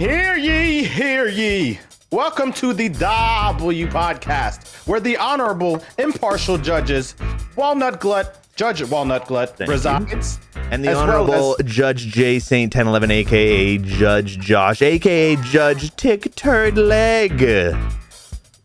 Hear ye, hear ye. Welcome to the W podcast, where the honorable, impartial judges, Judge Walnut Glut resides. And the Honorable Judge J. St. 1011, a.k.a. Judge Josh, a.k.a. Judge Tick Turd Leg.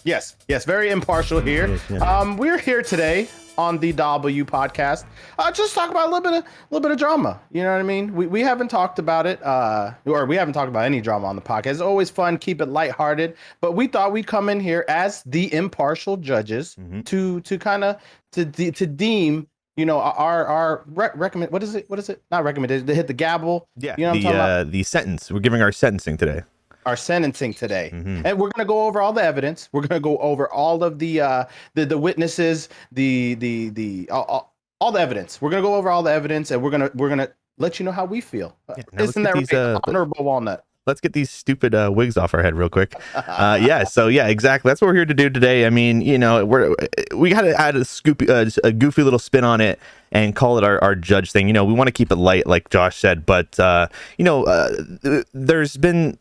Yes, very impartial here. Yes. We're here today on the W podcast, just talk about a little bit of drama. You know what I mean? We haven't talked about it, or we haven't talked about any drama on the podcast. It's always fun, keep it lighthearted. But we thought we'd come in here as the impartial judges to kind of to deem, you know, our recommend. What is it? Not recommended. To hit the gavel. Yeah. You know what I'm talking about? The sentence. We're giving our sentencing today. Our sentencing today, and we're gonna go over all the evidence. We're gonna go over all of the witnesses, all the evidence. We're gonna go over all the evidence, and we're gonna let you know how we feel. Isn't that right, Honorable Walnut? Let's get these stupid wigs off our head real quick. So exactly. That's what we're here to do today. I mean, you know, we got to add a goofy little spin on it and call it our judge thing. You know, we want to keep it light, like Josh said, but there's been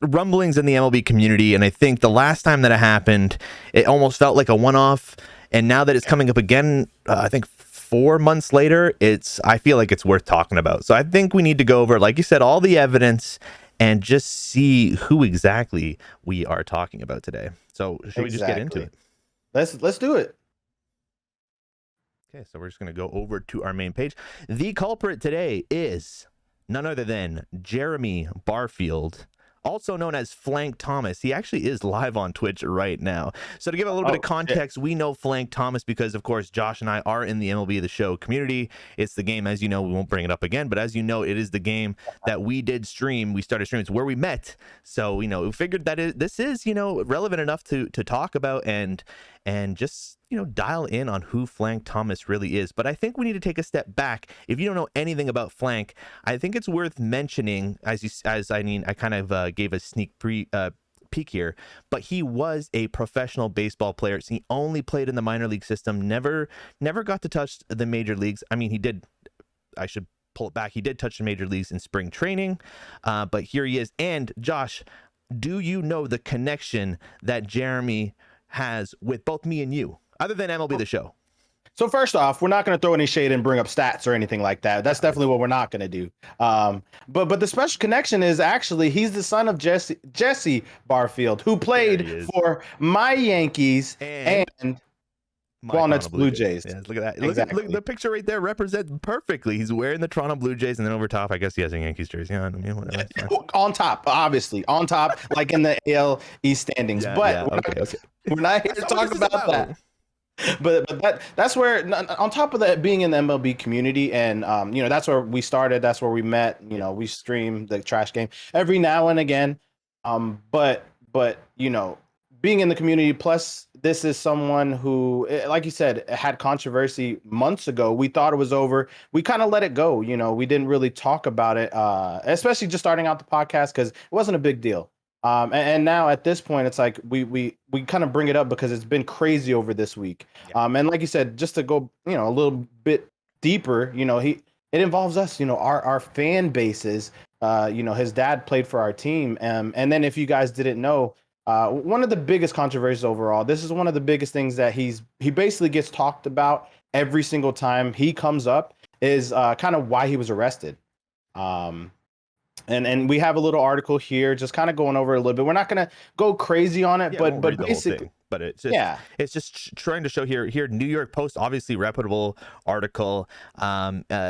rumblings in the MLB community, and I think the last time that it happened, it almost felt like a one-off, and now that it's coming up again, I think 4 months later, I feel like it's worth talking about. So I think we need to go over, like you said, all the evidence and just see who exactly we are talking about today. So should we just get into it? Let's do it. Okay, so we're just going to go over to our main page. The culprit today is none other than Jeremy Barfield, also known as Flank Thomas. He actually is live on Twitch right now. So to give a little bit of context, we know Flank Thomas because, of course, Josh and I are in the MLB The Show community. It's the game, as you know, we won't bring it up again, but as you know, it is the game that we did stream. We started streaming. It's where we met. So, you know, we figured that this is, you know, relevant enough to talk about and just, you know, dial in on who Flank Thomas really is. But I think we need to take a step back. If you don't know anything about Flank, I think it's worth mentioning, I kind of gave a sneak peek here, but he was a professional baseball player. So he only played in the minor league system, never got to touch the major leagues. I mean, I should pull it back. He did touch the major leagues in spring training, but here he is. And Josh, do you know the connection that Jeremy has with both me and you, other than MLB The Show? So first off, we're not going to throw any shade and bring up stats or anything like that. That's definitely what we're not going to do. But the special connection is actually he's the son of Jesse Barfield, who played for my Yankees and Walnuts Blue Jays. Yeah, look at that. Exactly. Look, the picture right there represents perfectly. He's wearing the Toronto Blue Jays, and then over top, I guess he has a Yankees jersey on. I mean, whatever. On top, obviously. On top, like in the AL East standings. We're not here to talk about that. But that's where, on top of that, being in the MLB community, and you know, that's where we started. That's where we met. You know, we stream the trash game every now and again. But you know, being in the community, plus this is someone who, like you said, had controversy months ago. We thought it was over. We kind of let it go. You know, we didn't really talk about it, especially just starting out the podcast, because it wasn't a big deal. And now at this point, it's like we kind of bring it up because it's been crazy over this week. Yeah. And like you said, just to go, you know, a little bit deeper, you know, it involves us, you know, our fan bases. You know, his dad played for our team. And then if you guys didn't know, one of the biggest controversies overall, this is one of the biggest things that he basically gets talked about every single time he comes up, is kind of why he was arrested. And we have a little article here, just kind of going over a little bit. We're not going to go crazy on it, but basically, but it's just trying to show here. New York Post, obviously reputable article.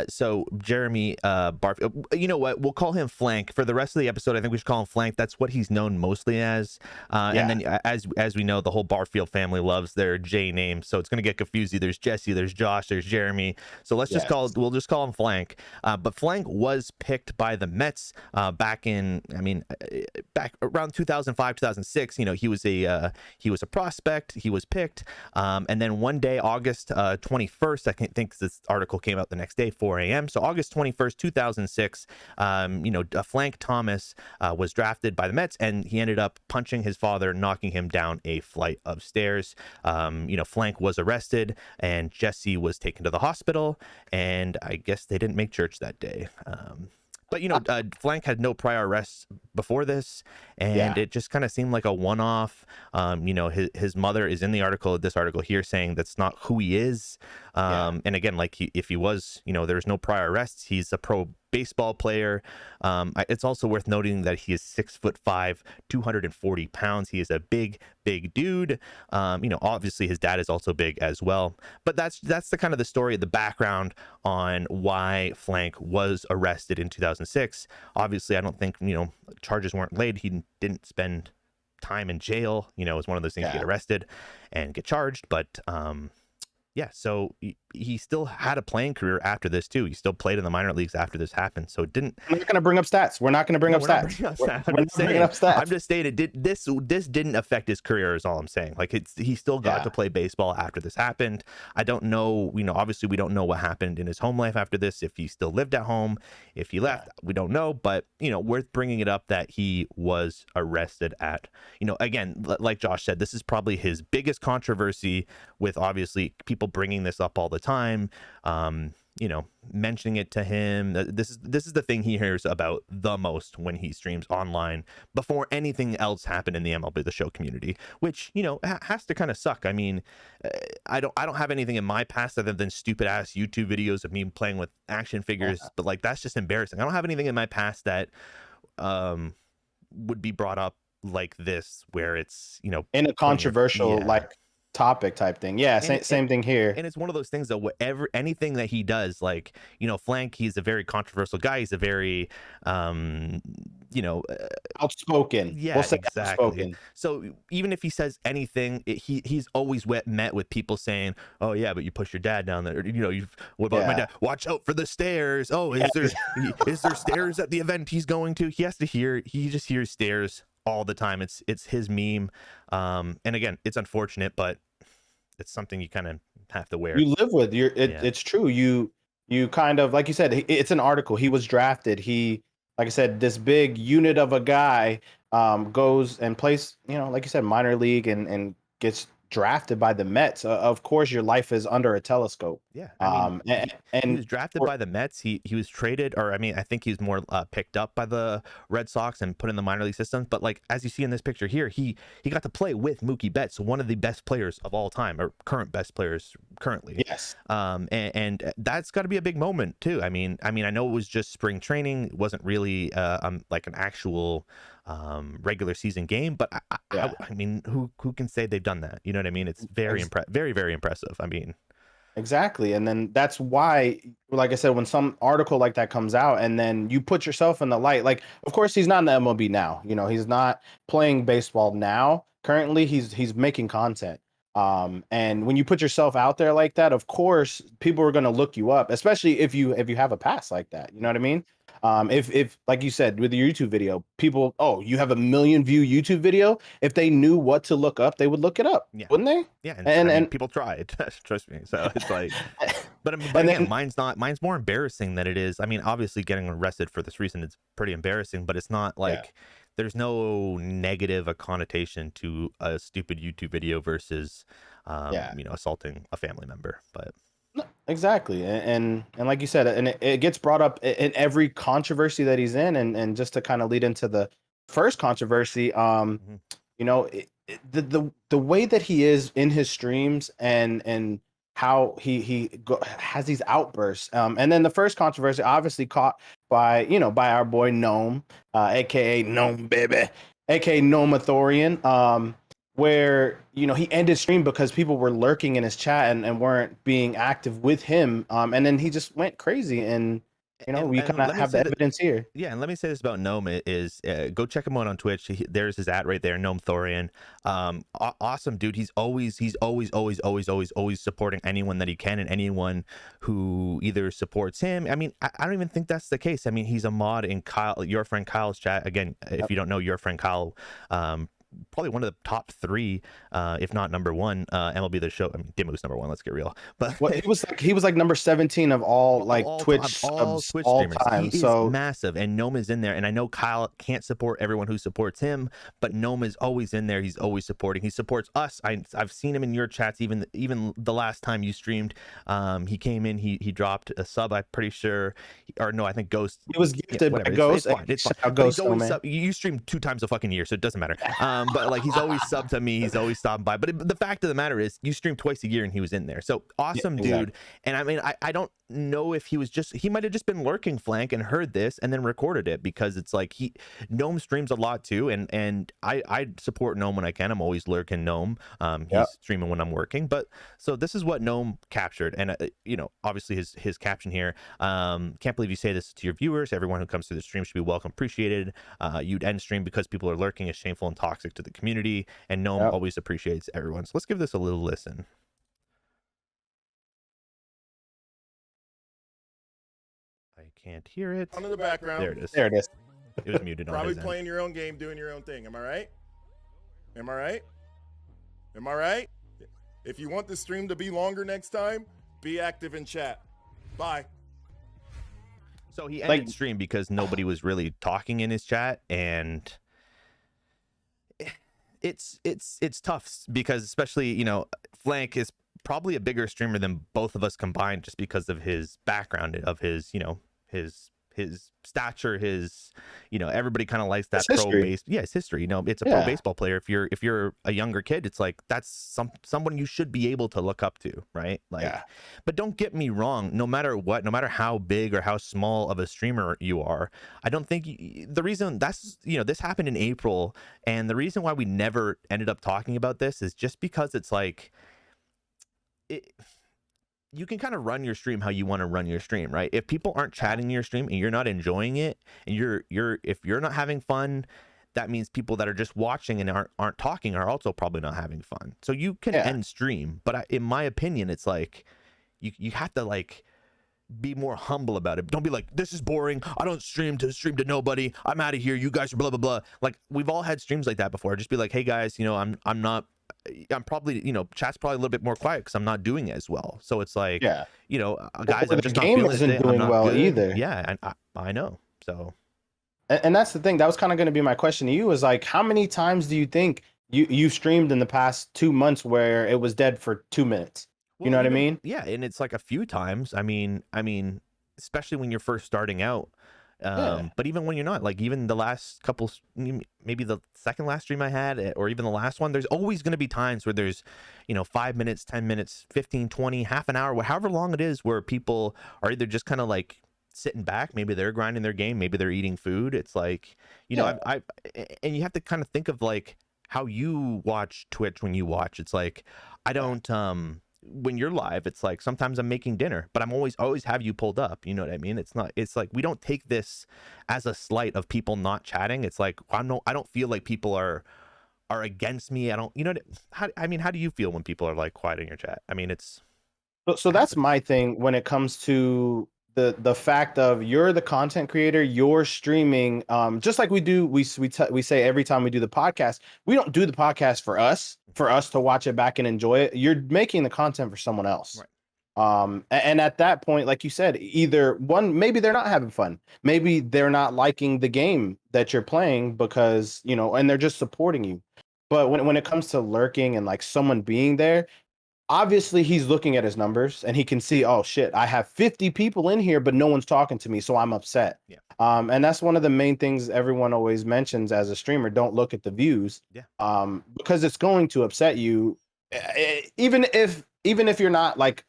So Jeremy Barfield, you know what? We'll call him Flank for the rest of the episode. I think we should call him Flank. That's what he's known mostly as. And then as we know, the whole Barfield family loves their J name, so it's going to get confusing. There's Jesse, there's Josh, there's Jeremy. So we'll just call him Flank. But Flank was picked by the Mets back around 2005, 2006. You know, he was a prospect. He was picked, and then one day, August 21st, I think this article came out the next day, 4 a.m. So August 21st, 2006, Flank Thomas was drafted by the Mets, and he ended up punching his father, knocking him down a flight of stairs. Flank was arrested, and Jesse was taken to the hospital, and I guess they didn't make church that day. But, Flank had no prior arrests before this, and it just kind of seemed like a one-off. You know, his mother is in this article here saying that's not who he is. And again, like if he was, you know, there's no prior arrests. He's a pro baseball player. It's also worth noting that he is 6'5", 240 pounds. He is a big dude. You know, obviously his dad is also big as well. But that's the kind of the story, the background on why Flank was arrested in 2006. Obviously, I don't think, you know, charges weren't laid. He didn't spend time in jail. You know, it was one of those things, get arrested and get charged. But yeah, so he still had a playing career after this too. He still played in the minor leagues after this happened. So it didn't. I'm not going to bring up stats. We're not going to bring up stats. I'm just saying this didn't affect his career is all I'm saying. Like he still got to play baseball after this happened. I don't know, you know, obviously we don't know what happened in his home life after this. If he still lived at home, if he left, we don't know. But, you know, worth bringing it up that he was arrested at, you know, again, like Josh said, this is probably his biggest controversy, with obviously people bringing this up all the time, you know, mentioning it to him. This is the thing he hears about the most when he streams online before anything else happened in the MLB The Show community, which, you know, has to kind of suck. I mean, I don't have anything in my past other than stupid ass YouTube videos of me playing with action figures, but like that's just embarrassing. I don't have anything in my past that would be brought up like this, where it's, you know, in a controversial like topic type thing. Same thing here. And it's one of those things that anything that he does, like, you know, Flank, he's a very controversial guy. He's a very you know, outspoken. We'll say exactly. Outspoken. So even if he says anything, he's always met with people saying, "Oh yeah, but you push your dad down there." You know, what about my dad? Watch out for the stairs. Oh, is there stairs at the event he's going to? He just hears stairs all the time. It's his meme. And again, it's unfortunate, but it's something you kind of have to wear. You live with it's true. You kind of, like you said, it's an article. He was drafted. He, like I said, this big unit of a guy goes and plays, you know, like you said, minor league and gets drafted by the Mets. Of course, your life is under a telescope. Yeah. I mean, and he was drafted by the Mets. He was traded, or I mean, I think he's more picked up by the Red Sox and put in the minor league system. But like, as you see in this picture here, he got to play with Mookie Betts, one of the best players of all time, or current best players currently. Yes. And that's got to be a big moment too. I mean, I know it was just spring training. It wasn't really like an actual regular season game, but I mean, who can say they've done that? You know what I mean? It's very very impressive. I mean, exactly. And then that's why, like I said, when some article like that comes out and then you put yourself in the light, like, of course he's not in the MLB now, you know, he's not playing baseball now. Currently he's making content. And when you put yourself out there like that, of course people are going to look you up, especially if you have a past like that, you know what I mean? If like you said with your YouTube video, people, oh, you have a 1 million view YouTube video. If they knew what to look up, they would look it up, wouldn't they? Yeah, and people tried. Trust me. So it's like, but again, mine's more embarrassing than it is. I mean, obviously, getting arrested for this reason is pretty embarrassing, but it's not like there's no negative connotation to a stupid YouTube video versus, you know, assaulting a family member, but. Exactly. And like you said, and it gets brought up in every controversy that he's in. And just to kind of lead into the first controversy, you know, the way that he is in his streams and how he has these outbursts. And then the first controversy obviously caught by our boy Gnome, aka Gnome Baby, aka Nomathorian, where, you know, he ended stream because people were lurking in his chat and weren't being active with him. And then he just went crazy, and, you know, we kind of have the evidence here. Yeah, and let me say this about Gnome is go check him out on Twitch. There's his ad right there, Gnome Thorian. Awesome dude. He's always supporting anyone that he can and anyone who either supports him. I mean, I don't even think that's the case. I mean, he's a mod in your friend Kyle's chat. Again, if you don't know, your friend Kyle probably one of the top 3, if not number 1, MLB The Show. I mean, Dimu's number 1. Let's get real. But well, he was like number 17 of all Twitch all subs Twitch all streamers. time. He is massive, and Gnome is in there. And I know Kyle can't support everyone who supports him, but Gnome is always in there. He's always supporting. He supports us. I've seen him in your chats. Even the last time you streamed, he came in. He dropped a sub. I'm pretty sure, or no, I think Ghost. He was gifted by Ghost. It's fine. Ghost, you stream 2 times a fucking year, so it doesn't matter. But like, he's always subbed to me. He's always stopping by. But the fact of the matter is, you stream twice a year, and he was in there. So awesome, dude. Exactly. And I mean, I don't know if he might have just been lurking flank and heard this and then recorded it, because it's like Gnome streams a lot too, and I support Gnome when I can. I'm always lurking Gnome. He's streaming when I'm working, but so this is what Gnome captured, and obviously his caption here. Can't believe you say this to your viewers. Everyone who comes to the stream should be welcome, appreciated. You'd end stream because people are lurking is shameful and toxic to the community, and Gnome always appreciates everyone. So let's give this a little listen. I can't hear it. On in the background. There it is. There it is. It was muted. Probably playing your own game, doing your own thing. Am I right? Am I right? Am I right? If you want the stream to be longer next time, be active in chat. Bye. So he ended stream because nobody was really talking in his chat, and it's tough because, especially, Flank is probably a bigger streamer than both of us combined, just because of his background, of his his stature, his everybody kind of likes that pro base. Yeah, his history. It's a pro baseball player. If you're a younger kid, it's like that's someone you should be able to look up to, right? But don't get me wrong. No matter what, no matter how big or how small of a streamer you are, I don't think the reason this happened in April, and the reason why we never ended up talking about this is just because it's like you can kind of run your stream how you want to run your stream, right? If people aren't chatting your stream and you're not enjoying it, and if you're not having fun, that means people that are just watching and aren't talking are also probably not having fun. So you can end stream, but in my opinion, it's like you have to be more humble about it. Don't be like, this is boring. I don't stream to nobody. I'm out of here. You guys are blah blah blah. Like, we've all had streams like that before. Just be like, hey guys, I'm probably, chat's probably a little bit more quiet because I'm not doing as well. So it's like, guys, I'm just not feeling it. Isn't doing well either. Yeah, I know. So, and that's the thing. That was kind of going to be my question to you. Is like, how many times do you think you streamed in the past 2 months where it was dead for 2 minutes? You know what I mean? Yeah, and it's like a few times. I mean, especially when you're first starting out. But even when you're not, like, even the last couple, maybe the second last stream I had, or even the last one, there's always going to be times where there's 5 minutes, 10 minutes, 15, 20, half an hour, however long it is, where people are either just kind of like sitting back, maybe they're grinding their game, maybe they're eating food. It's like, I and you have to kind of think of like how you watch Twitch. When you watch, it's like, I don't when you're live, it's like sometimes I'm making dinner, but I'm always have you pulled up. You know what I mean? It's like we don't take this as a slight of people not chatting. It's like, I don't feel like people are against me. I don't, how do you feel when people are like quiet in your chat? I mean, it's so that's my thing when it comes to the fact of you're the content creator, you're streaming, just like we do. We say every time we do the podcast, we don't do the podcast for us to watch it back and enjoy it. You're making the content for someone else. Right. And at that point, like you said, either one, maybe they're not having fun. Maybe they're not liking the game that you're playing because, and they're just supporting you. But when it comes to lurking and like someone being there, obviously he's looking at his numbers and he can see, oh shit, I have 50 people in here, but no one's talking to me. So I'm upset. Yeah. And that's one of the main things everyone always mentions as a streamer. Don't look at the views. Yeah. Because it's going to upset you. Even if you're not like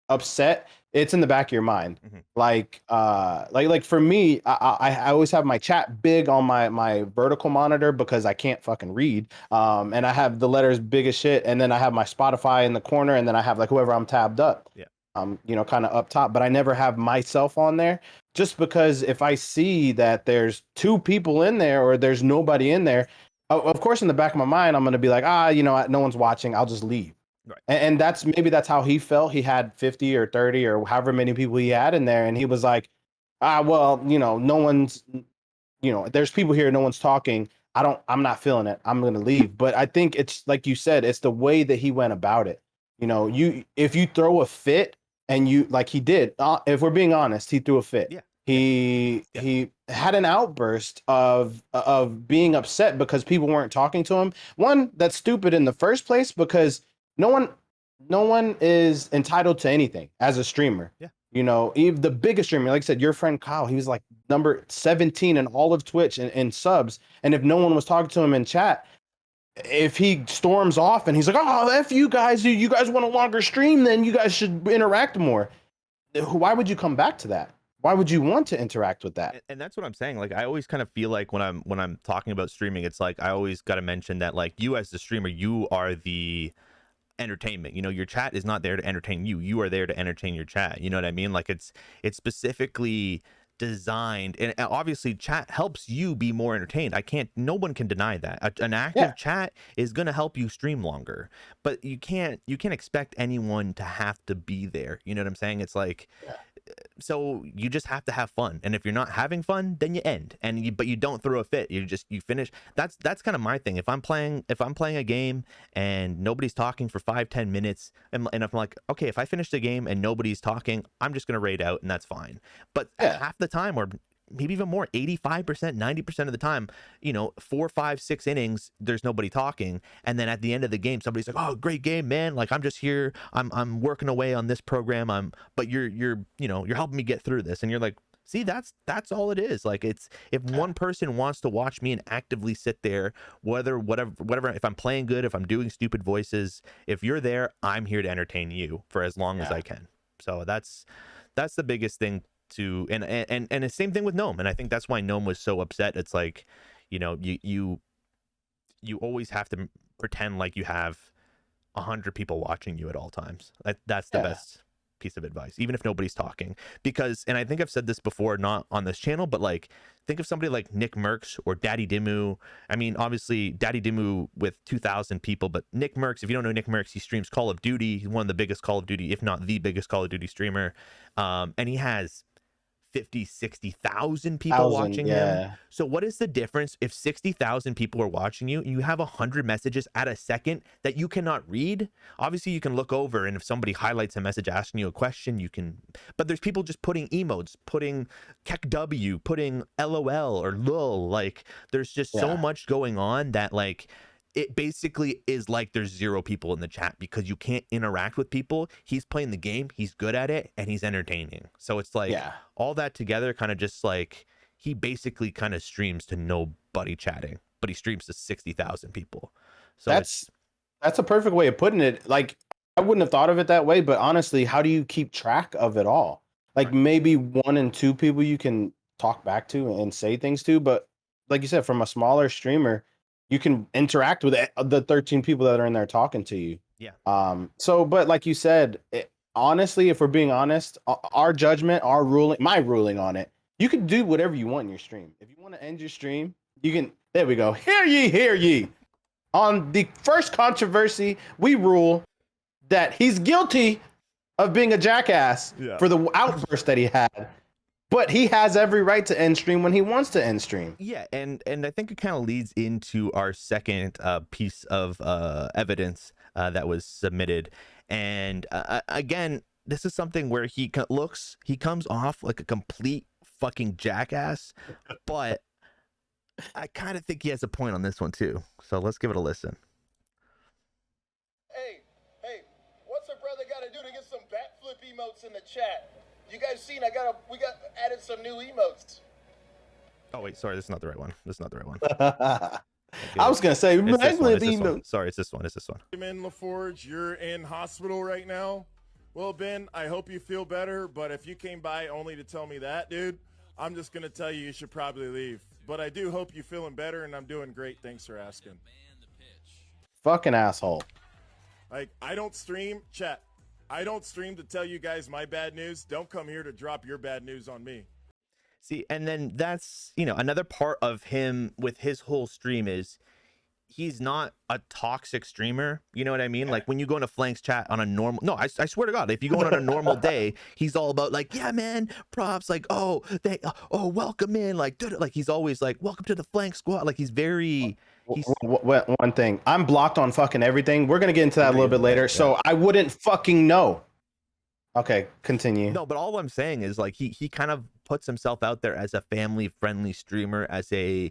upset, it's in the back of your mind. Mm-hmm. Like for me, I always have my chat big on my vertical monitor because I can't fucking read. And I have the letters big as shit, and then I have my Spotify in the corner, and then I have like whoever I'm tabbed up. Yeah. Kind of up top, but I never have myself on there just because if I see that there's 2 people in there or there's nobody in there, of course in the back of my mind I'm going to be like, no one's watching, I'll just leave. Right. And that's how he felt. He had 50 or 30 or however many people he had in there. And he was like, no one's, there's people here, no one's talking. I'm not feeling it. I'm going to leave. But I think it's like you said, it's the way that he went about it. You know, if you throw a fit and you like he did, if we're being honest, he threw a fit. Yeah. He had an outburst of being upset because people weren't talking to him. One, that's stupid in the first place because no one is entitled to anything as a streamer. Yeah. You know, even the biggest streamer, like I said, your friend Kyle, he was like number 17 in all of Twitch in subs. And if no one was talking to him in chat, if he storms off and he's like, "Oh, F you guys, you guys want a longer stream, then you guys should interact more." Why would you come back to that? Why would you want to interact with that? And that's what I'm saying. Like, I always kind of feel like when I'm talking about streaming, it's like I always got to mention that, like, you as the streamer, you are the entertainment. You know, your chat is not there to entertain you. You are there to entertain your chat. You know what I mean? Like, it's specifically designed, and obviously chat helps you be more entertained. No one can deny that an active chat is going to help you stream longer, but you can't expect anyone to have to be there. You know what I'm saying? It's like, so you just have to have fun, and if you're not having fun, then you end, but you don't throw a fit. You finish. That's kind of my thing. If I'm playing a game and nobody's talking for 5-10 minutes, and if I'm like, okay, if I finish the game and nobody's talking, I'm just gonna raid out, and that's fine. But half the time, or maybe even more, 85%, 90% of the time, you know, 4, 5, 6 innings, there's nobody talking, and then at the end of the game, somebody's like, "Oh, great game, man! Like, I'm just here, I'm working away on this program, but you're helping me get through this," and you're like, see, that's all it is. Like, it's, if one person wants to watch me and actively sit there, whatever, if I'm playing good, if I'm doing stupid voices, if you're there, I'm here to entertain you for as long as I can. So that's the biggest thing. And the same thing with Gnome, and I think that's why Gnome was so upset. It's like, you know, you always have to pretend like you have 100 people watching you at all times. That's the best piece of advice, even if nobody's talking. Because, and I think I've said this before, not on this channel, but like, think of somebody like Nick Merckx or Daddy Dimmu. I mean, obviously Daddy Dimmu with 2,000 people, but Nick Merckx, if you don't know Nick Merckx, he streams Call of Duty. He's one of the biggest Call of Duty, if not the biggest Call of Duty streamer, and he has 50-60,000 people watching him. So what is the difference if 60,000 people are watching you and you have 100 messages at a second that you cannot read? Obviously you can look over, and if somebody highlights a message asking you a question, you can, but there's people just putting emotes, putting KEKW, putting LOL or LUL. Like, there's just so much going on that, like, it basically is like there's 0 people in the chat because you can't interact with people. He's playing the game, he's good at it, and he's entertaining. So it's like all that together kind of just like, he basically kind of streams to nobody chatting, but he streams to 60,000 people. So that's a perfect way of putting it. Like, I wouldn't have thought of it that way, but honestly, how do you keep track of it all? Like, maybe 1 and 2 people you can talk back to and say things to, but like you said, from a smaller streamer, you can interact with the 13 people that are in there talking to you. Yeah. So, but like you said, honestly, if we're being honest, our judgment, my ruling on it, you can do whatever you want in your stream. If you want to end your stream, you can. There we go. Hear ye, hear ye. On the first controversy, we rule that he's guilty of being a jackass for the outburst that he had. But he has every right to end stream when he wants to end stream. Yeah, and I think it kind of leads into our second piece of evidence that was submitted. And again, this is something where he comes off like a complete fucking jackass, but I kind of think he has a point on this one too. So let's give it a listen. Hey, what's a brother got to do to get some backflip emotes in the chat? You guys seen? We got added some new emotes. Oh wait, sorry, this is not the right one. I was gonna say, sorry, it's this one. Ben LaForge, you're in hospital right now. Well, Ben, I hope you feel better. But if you came by only to tell me that, dude, I'm just gonna tell you should probably leave. But I do hope you're feeling better, and I'm doing great. Thanks for asking. Fucking asshole. Like, I don't stream, chat. I don't stream to tell you guys my bad news. Don't come here to drop your bad news on me. See, and then that's, you know, another part of him with his whole stream is he's not a toxic streamer. You know what I mean? Like when you go into Flank's chat on a normal, no, I swear to God, if you go on a normal day, he's all about like, yeah, man, props, like, oh, welcome in, like, he's always like, welcome to the Flank squad. Like he's very, one thing, I'm blocked on fucking everything. We're gonna get into that a little bit later, so I wouldn't fucking know. Okay, continue. No, but all I'm saying is like he kind of puts himself out there as a family-friendly streamer, as a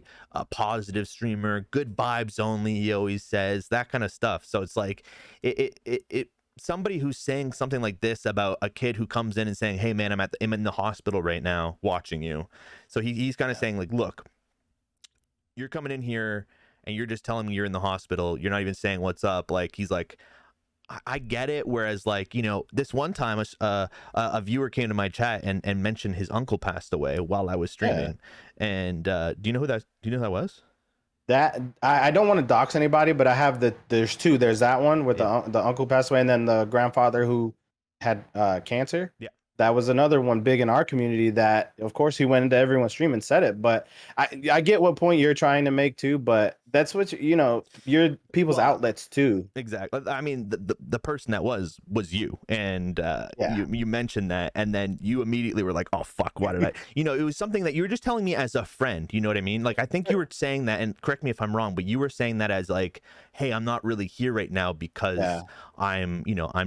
positive streamer, good vibes only. He always says that kind of stuff. So it's like it somebody who's saying something like this about a kid who comes in and saying, "Hey man, I'm in the hospital right now watching you." So he's kind of saying like, "Look, you're coming in here and you're just telling me you're in the hospital. You're not even saying what's up." Like he's like, I get it. Whereas, like, you know, this one time a viewer came to my chat and mentioned his uncle passed away while I was streaming. Yeah. And do you know who that was? That I don't want to dox anybody, but I have there's two. There's that one with the uncle passed away, and then the grandfather who had cancer. Yeah. That was another one big in our community that, of course, he went into everyone's stream and said it. But I get what point you're trying to make too, but that's what, you know, your people's outlets too. Exactly. I mean, the person that was you, and you mentioned that, and then you immediately were like, oh, fuck, why did I? You know, it was something that you were just telling me as a friend. You know what I mean? Like, I think you were saying that, and correct me if I'm wrong, but you were saying that as like, hey, I'm not really here right now because I'm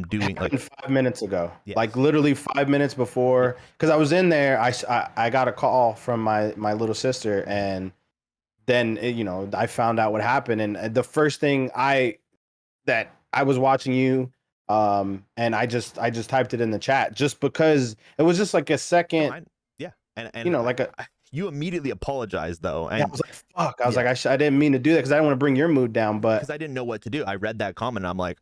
doing like 5 minutes ago, like literally 5 minutes before, because I was in there. I got a call from my little sister, and then you know, I found out what happened, and the first thing I was watching you, and I just typed it in the chat just because it was just like a second. And you know, you immediately apologized though, and I was like, "Fuck!" I was like, "I didn't mean to do that because I didn't want to bring your mood down." But because I didn't know what to do, I read that comment. And I'm like,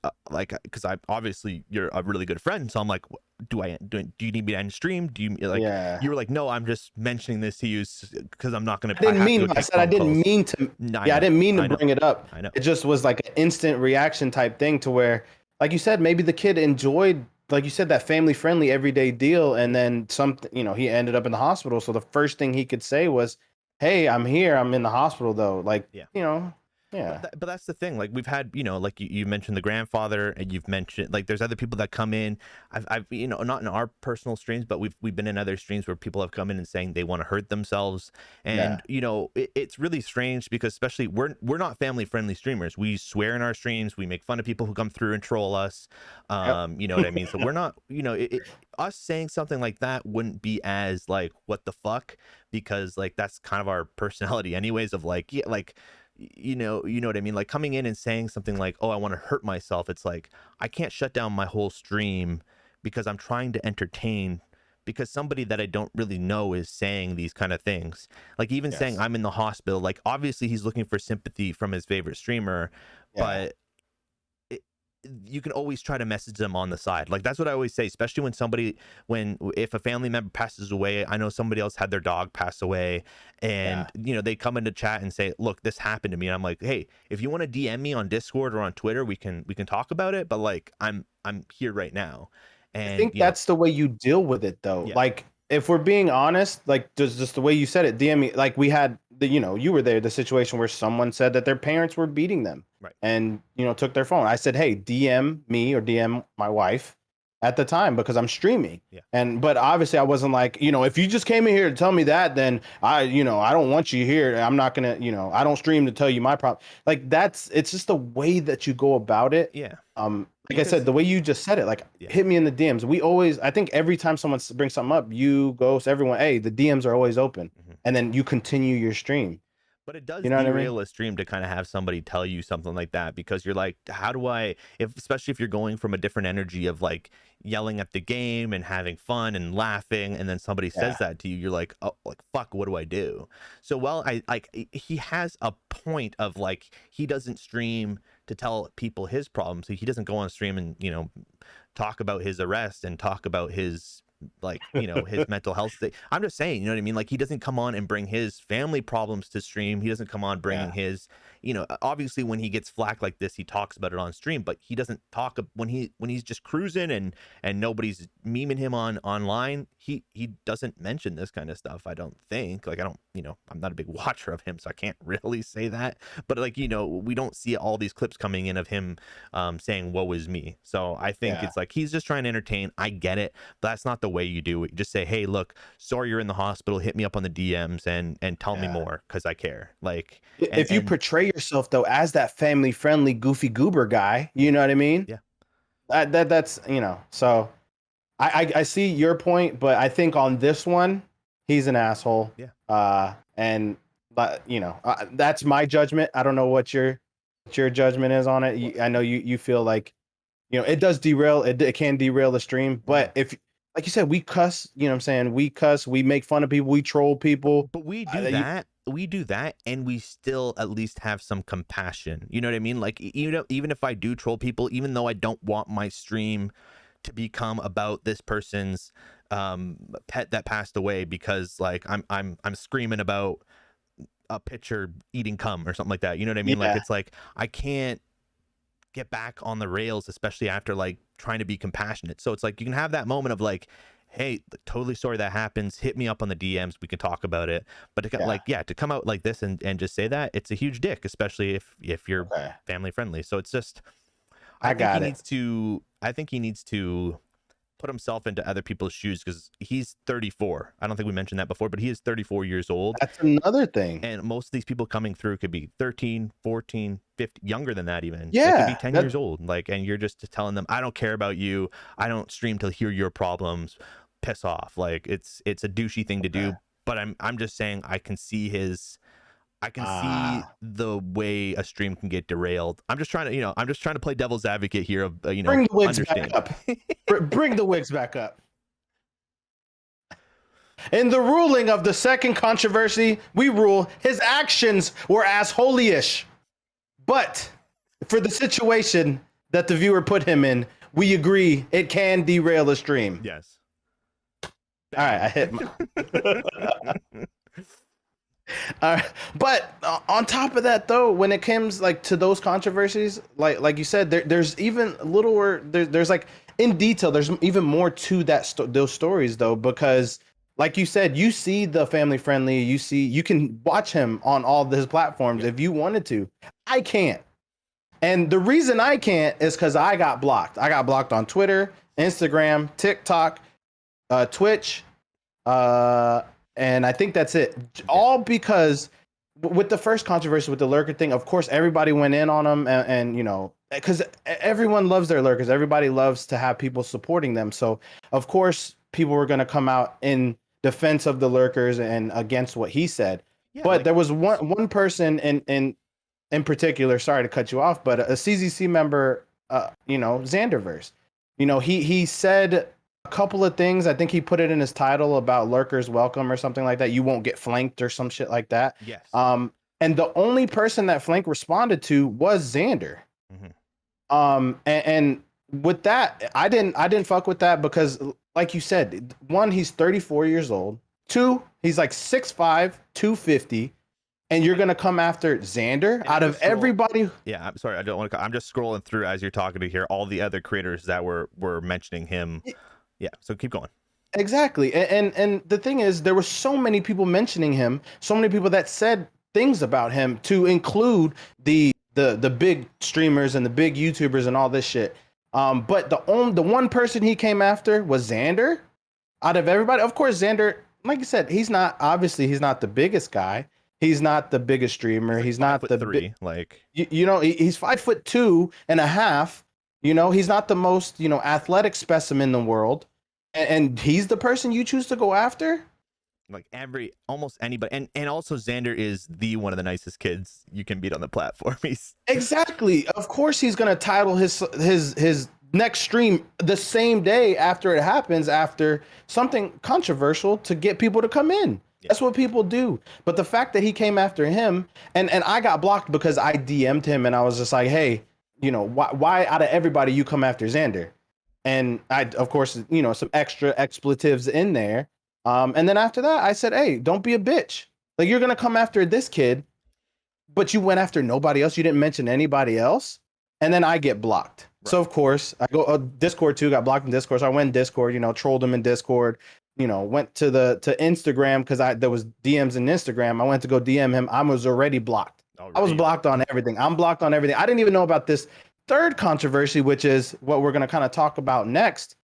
because I obviously you're a really good friend, so I'm like, do you need me to end stream? Do you like? Yeah. You were like, no, I'm just mentioning this to you because I'm not gonna. I didn't mean. I said I didn't mean to. I didn't mean to bring it up. I know. It just was like an instant reaction type thing to where, like you said, maybe the kid enjoyed, like you said, that family friendly everyday deal, and then something, you know, he ended up in the hospital. So the first thing he could say was, "Hey, I'm here. I'm in the hospital though." Like, you know, But that's the thing. Like we've had, you know, like you mentioned the grandfather, and you've mentioned like there's other people that come in. I've you know, not in our personal streams, but we've been in other streams where people have come in and saying they want to hurt themselves, and you know, it's really strange because especially we're not family friendly streamers. We swear in our streams. We make fun of people who come through and troll us. You know what I mean? So we're not, you know, us saying something like that wouldn't be as like what the fuck, because like that's kind of our personality anyways, of like, yeah, like, you know what I mean? Like coming in and saying something like, oh, I want to hurt myself. It's like, I can't shut down my whole stream because I'm trying to entertain, because somebody that I don't really know is saying these kind of things. Like even saying I'm in the hospital, like obviously he's looking for sympathy from his favorite streamer, but you can always try to message them on the side. Like that's what I always say, especially if a family member passes away. I know somebody else had their dog pass away, and you know, they come into chat and say, look, this happened to me, and I'm like, hey, if you want to DM me on Discord or on Twitter, we can talk about it, but like I'm here right now. And I think that's the way you deal with it though. Like if we're being honest, like just the way you said it, DM me. Like we had you know, you were there, the situation where someone said that their parents were beating them, and you know, took their phone. I said, hey, DM me or DM my wife at the time because I'm streaming. But obviously I wasn't like, you know, if you just came in here to tell me that, then I don't want you here. I'm not gonna, you know, I don't stream to tell you my problem. Like it's just the way that you go about it. Like I said, the way you just said it, like hit me in the DMs. I think every time someone brings something up, you ghost everyone. Hey, the DMs are always open, and then you continue your stream. But it does derail a stream to kind of have somebody tell you something like that, because you're like, how do I, especially if you're going from a different energy of like yelling at the game and having fun and laughing, and then somebody says that to you, you're like, oh, like, fuck, what do I do? So, well, he has a point of like, he doesn't stream to tell people his problems. He doesn't go on stream and, you know, talk about his arrest and talk about his like, you know, his mental health state. I'm just saying, you know what I mean? Like, he doesn't come on and bring his family problems to stream. He doesn't come on bringing his, you know, obviously when he gets flack like this, he talks about it on stream, but he doesn't talk when he's just cruising and nobody's memeing him online. He doesn't mention this kind of stuff. I don't think, like, I don't, you know, I'm not a big watcher of him, so I can't really say that, but like, you know, we don't see all these clips coming in of him saying woe is me. So I think it's like he's just trying to entertain. I get it, but that's not the way you do it. You just say, hey, look, sorry you're in the hospital, hit me up on the DMs and tell me more, because I care. Like, if you portray yourself though as that family friendly goofy goober guy, you know what I mean? That's, you know, so I see your point, but I think on this one he's an asshole. But you know, that's my judgment. I don't know what your judgment is on it. I know you feel like, you know, it does derail, it can derail the stream, but if, like you said, we cuss, you know what I'm saying? We cuss, we make fun of people, we troll people. But we do that. We do that, and we still at least have some compassion. You know what I mean? Like, even if I do troll people, even though I don't want my stream to become about this person's pet that passed away, because like I'm screaming about a pitcher eating cum or something like that. You know what I mean? Like, it's like I can't get back on the rails, especially after like trying to be compassionate. So it's like you can have that moment of like, hey, totally sorry that happens, hit me up on the DMs, we can talk about it. But to, like, to come out like this and just say that, it's a huge dick, especially if you're family friendly. So it's just, I think he needs to put himself into other people's shoes, because he's 34. I don't think we mentioned that before, but he is 34 years old. That's another thing. And most of these people coming through could be 13, 14, 15, younger than that even. Yeah. They could be 10 years old. Like, and you're just telling them, I don't care about you. I don't stream to hear your problems. Piss off. Like, it's a douchey thing to do. But I'm just saying, I can see see the way a stream can get derailed. I'm just trying to play devil's advocate here of, you know, bring the wigs back up. Bring the wigs back up. In the ruling of the second controversy, we rule his actions were assholey-ish. But for the situation that the viewer put him in, we agree it can derail the stream. Yes. All right, I hit my... But on top of that, though, when it comes like to those controversies, like you said, there's even littler. There's like in detail. There's even more to that those stories, though, because like you said, you see the family friendly. You can watch him on all his platforms if you wanted to. I can't, and the reason I can't is because I got blocked. I got blocked on Twitter, Instagram, TikTok, Twitch. And I think that's it. All because with the first controversy with the lurker thing, of course, everybody went in on them and you know, because everyone loves their lurkers. Everybody loves to have people supporting them. So, of course, people were going to come out in defense of the lurkers and against what he said. Yeah, but like, there was one person in particular, sorry to cut you off, but a CZC member, you know, Xanderverse, you know, he said a couple of things. I think he put it in his title about lurkers welcome or something like that. You won't get flanked or some shit like that. Yes. And the only person that Flank responded to was Xander. Mm-hmm. And with that, I didn't fuck with that because, like you said, one, he's 34 years old. Two, he's like 6'5", 250. And you're gonna come after Xander out of everybody. Yeah, I'm sorry, I don't want to. I'm just scrolling through as you're talking to hear all the other creators that were mentioning him. Yeah, so keep going. Exactly. And the thing is, there were so many people mentioning him, so many people that said things about him, to include the big streamers and the big YouTubers and all this shit. But the one person he came after was Xander out of everybody. Of course, Xander, like you said, he's not the biggest guy. He's not the biggest streamer. Like he's not the 3, like, you know, he's 5'2.5". You know, he's not the most, you know, athletic specimen in the world. And he's the person you choose to go after? Like almost anybody. And also Xander is one of the nicest kids you can beat on the platform. Exactly. Of course he's going to title his next stream the same day after it happens, after something controversial, to get people to come in. Yeah. That's what people do. But the fact that he came after him, and I got blocked because I DM'd him and I was just like, hey, you know, why out of everybody you come after Xander? and I, of course, some extra expletives in there. And then after that, I said, hey, don't be a bitch. Like, you're going to come after this kid, but you went after nobody else. You didn't mention anybody else. And then I get blocked. Right. So, of course, I go Discord too, got blocked in Discord. So I went in Discord, trolled him in Discord, went to Instagram because there was DMs in Instagram. I went to go DM him. I was already blocked. I was blocked on everything. I'm blocked on everything. I didn't even know about this third controversy, which is what we're going to kind of talk about next,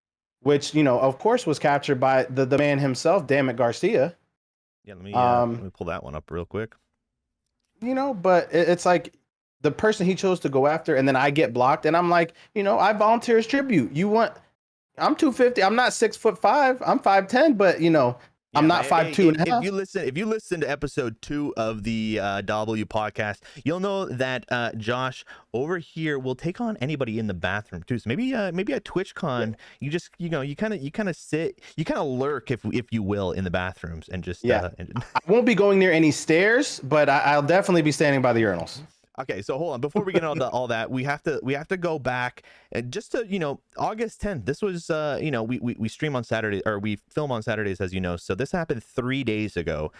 which, of course, was captured by the man himself, Dammit Garcia. Yeah, let me pull that one up real quick. But it's like the person he chose to go after, and then I get blocked, and I'm like, I volunteer as tribute. I'm 250. I'm not 6'5". I'm 5'10", but I'm not 5'2" and a half. If you listen to episode 2 of the W podcast, you'll know that Josh over here will take on anybody in the bathroom too. So maybe at TwitchCon, you just you kind of sit, you kind of lurk, if you will, in the bathrooms and just I won't be going near any stairs, but I'll definitely be standing by the urinals. Okay, so hold on. Before we get on all that, we have to go back and just to August 10th. This was we stream on Saturday, or we film on Saturdays, as you know. So this happened 3 days ago.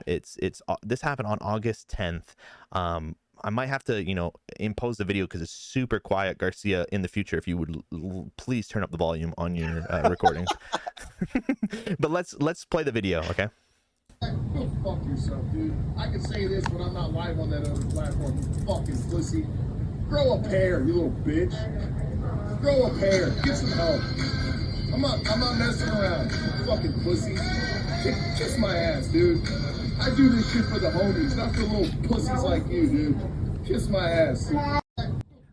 It's this happened on August 10th. I might have to impose the video because it's super quiet. Garcia, in the future, if you would please turn up the volume on your recordings. But let's play the video, okay? Go fuck yourself, dude. I can say this, but I'm not live on that other platform, you fucking pussy. Grow a pair, you little bitch. Grow a pair. Get some help. I'm not messing around, you fucking pussy. Kiss my ass, dude. I do this shit for the homies, not for little pussies like you, dude. Kiss my ass.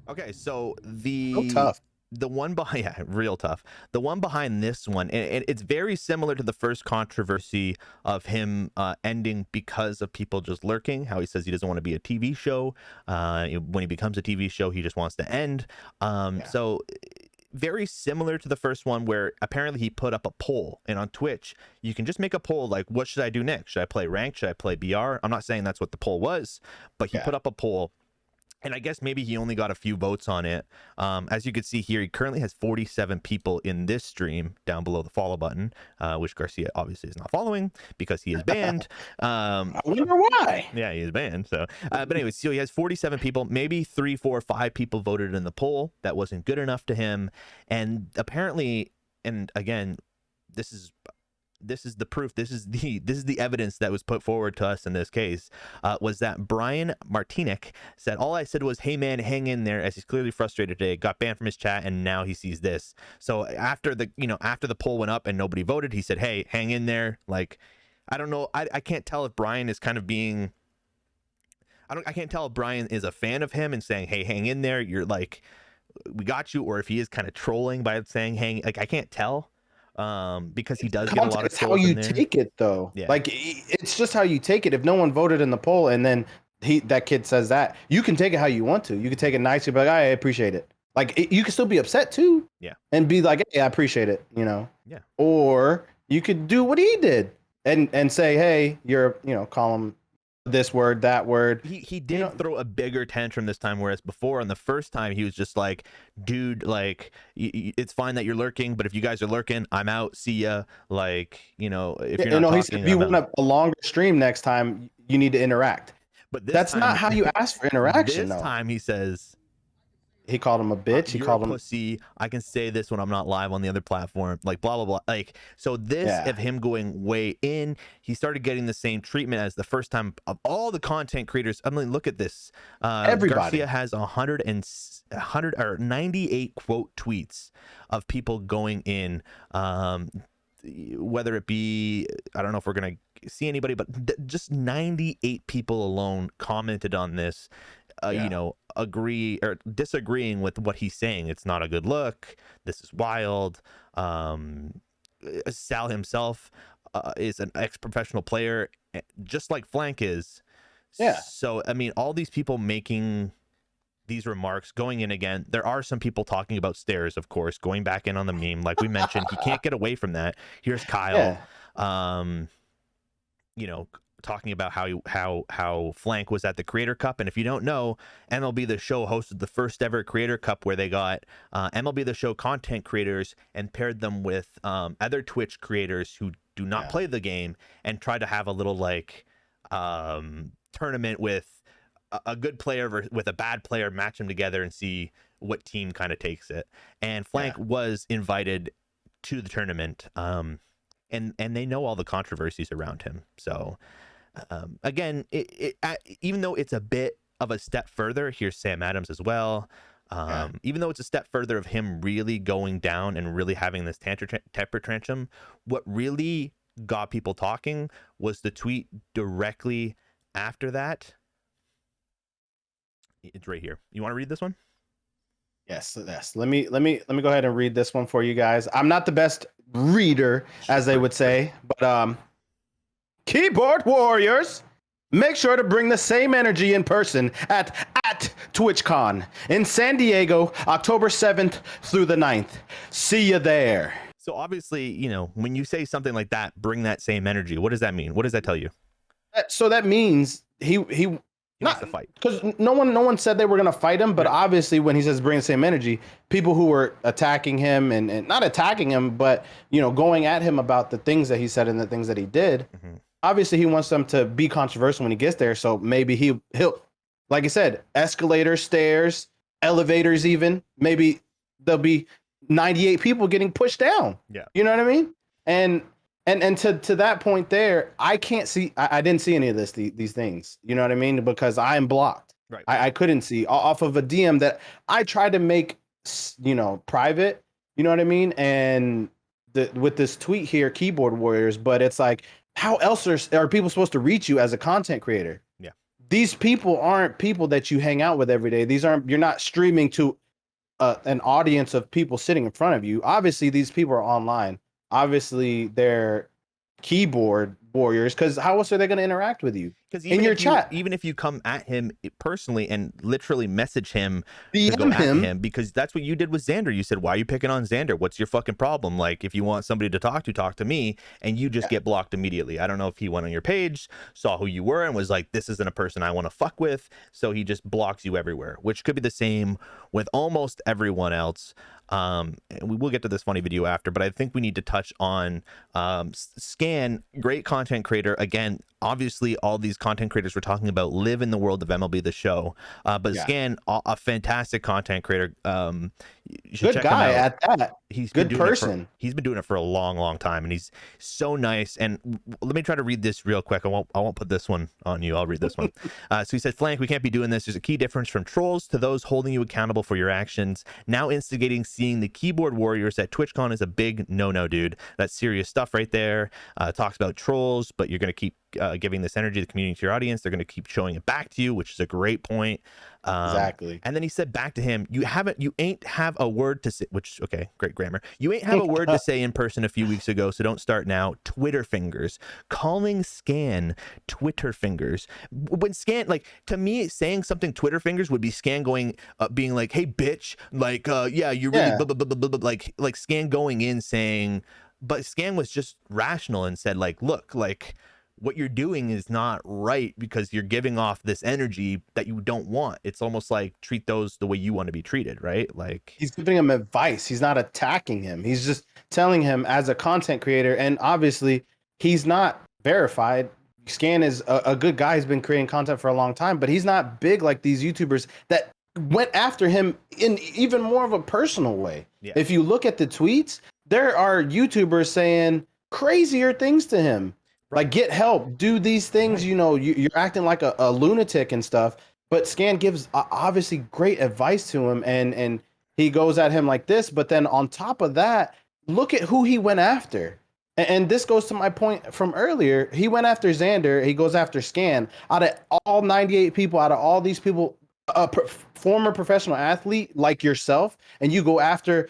Okay, so tough. The one behind, real tough. The one behind this one, and it's very similar to the first controversy of him ending because of people just lurking. How he says he doesn't want to be a TV show. When he becomes a TV show, he just wants to end. So very similar to the first one, where apparently he put up a poll, and on Twitch you can just make a poll like, what should I do next? Should I play ranked? Should I play BR? I'm not saying that's what the poll was, but he put up a poll. And I guess maybe he only got a few votes on it. As you can see here, he currently has 47 people in this stream down below the follow button, which Garcia obviously is not following because he is banned. I wonder why. Yeah, he is banned. So, but anyway, so he has 47 people. Maybe 3, 4, 5 people voted in the poll. That wasn't good enough to him. And apparently, and again, this is the proof. This is the evidence that was put forward to us in this case, was that Brian Martinic said, all I said was, hey man, hang in there, as he's clearly frustrated today, got banned from his chat, and now he sees this. So after the poll went up and nobody voted, he said, hey, hang in there. Like, I don't know, I can't tell if Brian is kind of being, I can't tell if Brian is a fan of him and saying, hey, hang in there, you're like, we got you, or if he is kind of trolling by saying hang, like, I can't tell. Because he does get a lot of how you take it, though. Yeah. Like, it's just how you take it. If no one voted in the poll and then that kid says that, you can take it how you want to. You can take it nicely, but like, I appreciate it. Like, you can still be upset too. Yeah. And be like, hey, I appreciate it. Yeah. Or you could do what he did and say, hey, you're, call him this word, that word. He did throw a bigger tantrum this time, whereas before, on the first time, he was just like, dude, like, it's fine that you're lurking, but if you guys are lurking, I'm out, see ya. Like, if you're not talking, he said, if you want a longer stream next time, you need to interact. But that's not how you ask for interaction. This time he says, he called him a bitch. He called him pussy. I can say this when I'm not live on the other platform. Like, blah blah blah. Like, so this of him going way in, he started getting the same treatment as the first time of all the content creators. I mean, look at this. Everybody. Garcia has 98 quote tweets of people going in. Whether it be, I don't know if we're gonna see anybody, but just 98 people alone commented on this. Agree or disagreeing with what he's saying. It's not a good look. This is wild. Sal himself is an ex-professional player, just like Flank is. Yeah. So, I mean, all these people making these remarks, going in again. There are some people talking about stairs, of course, going back in on the meme. Like we mentioned, he can't get away from that. Here's Kyle. talking about how Flank was at the Creator Cup. And if you don't know, MLB The Show hosted the first ever Creator Cup where they got MLB The Show content creators and paired them with other Twitch creators who do not play the game and tried to have a little like tournament with a good player with a bad player, match them together and see what team kind of takes it. And Flank was invited to the tournament, and they know all the controversies around him. So again, even though it's a bit of a step further, here's Sam Adams as well. Even though it's a step further of him really going down and really having this temper tantrum, what really got people talking was the tweet directly after that. It's right here. You want to read this one? Yes. Let me go ahead and read this one for you guys. I'm not the best reader, as they would say, but keyboard warriors, make sure to bring the same energy in person at TwitchCon in San Diego, October 7th through the 9th. See you there. So obviously, you know, when you say something like that, bring that same energy. What does that mean? What does that tell you? So that means he wants to fight, because no one said they were going to fight him, but obviously when he says bring the same energy, people who were attacking him and not attacking him, but you know, going at him about the things that he said and the things that he did. Obviously he wants them to be controversial when he gets there. So maybe he'll, like I said, escalators, stairs, elevators, even maybe there'll be 98 people getting pushed down. Yeah. You know what I mean? And to that point there, I can't see, I didn't see any of these things, you know what I mean? Because I'm blocked. Right. I couldn't see off of a DM that I tried to make, you know, private, you know what I mean? And with this tweet here, keyboard warriors, but it's like, how else are people supposed to reach you as a content creator? Yeah. These people aren't people that you hang out with every day. You're not streaming to an audience of people sitting in front of you. Obviously these people are online. Obviously they're keyboard warriors, because how else are they going to interact with you? Because in your chat, even if you come at him personally and literally message him, DM him, because that's what you did with Xander. You said, why are you picking on Xander? What's your fucking problem? Like, if you want somebody to talk to me, and you just get blocked immediately. I don't know if he went on your page, saw who you were, and was like, this isn't a person I want to fuck with, so he just blocks you everywhere, which could be the same with almost everyone else. And we will get to this funny video after, but I think we need to touch on Scan, great content creator. Again, obviously all these content creators we're talking about live in the world of MLB The Show, but Scan, a fantastic content creator. You should good check guy him out. At that. He's good person. He's been doing it for a long time, and he's so nice. And let me try to read this real quick. I won't put this one on you. I'll read this one. So he said, Flank, we can't be doing this. There's a key difference from trolls to those holding you accountable for your actions. Now instigating seeing the keyboard warriors at TwitchCon is a big no, dude. That's serious stuff right there. Talks about trolls, but you're going to keep giving this energy to the community, to your audience. They're going to keep showing it back to you, which is a great point. Exactly. And then he said back to him, you ain't have a word to say, which, okay, great grammar. You ain't have a word to say in person a few weeks ago, so don't start now. Twitter fingers. Calling Scan Twitter fingers. When Scan, like, to me, saying something Twitter fingers would be Scan going, being like, hey, bitch, like, yeah, you're really, blah, blah, blah, blah, blah, like Scan going in saying, but Scan was just rational and said, like, look, like, what you're doing is not right because you're giving off this energy that you don't want. It's almost like treat those the way you want to be treated, right? Like, he's giving him advice. He's not attacking him. He's just telling him as a content creator, and obviously he's not verified. Scan is a good guy. He's been creating content for a long time, but he's not big like these YouTubers that went after him in even more of a personal way. Yeah. If you look at the tweets, there are YouTubers saying crazier things to him. Like, get help, do these things, you know, you're acting like a lunatic and stuff. But Scan gives obviously great advice to him, and he goes at him like this. But then on top of that, look at who he went after. And this goes to my point from earlier. He went after Xander. He goes after Scan. Out of all 98 people, out of all these people, a former professional athlete like yourself, and you go after,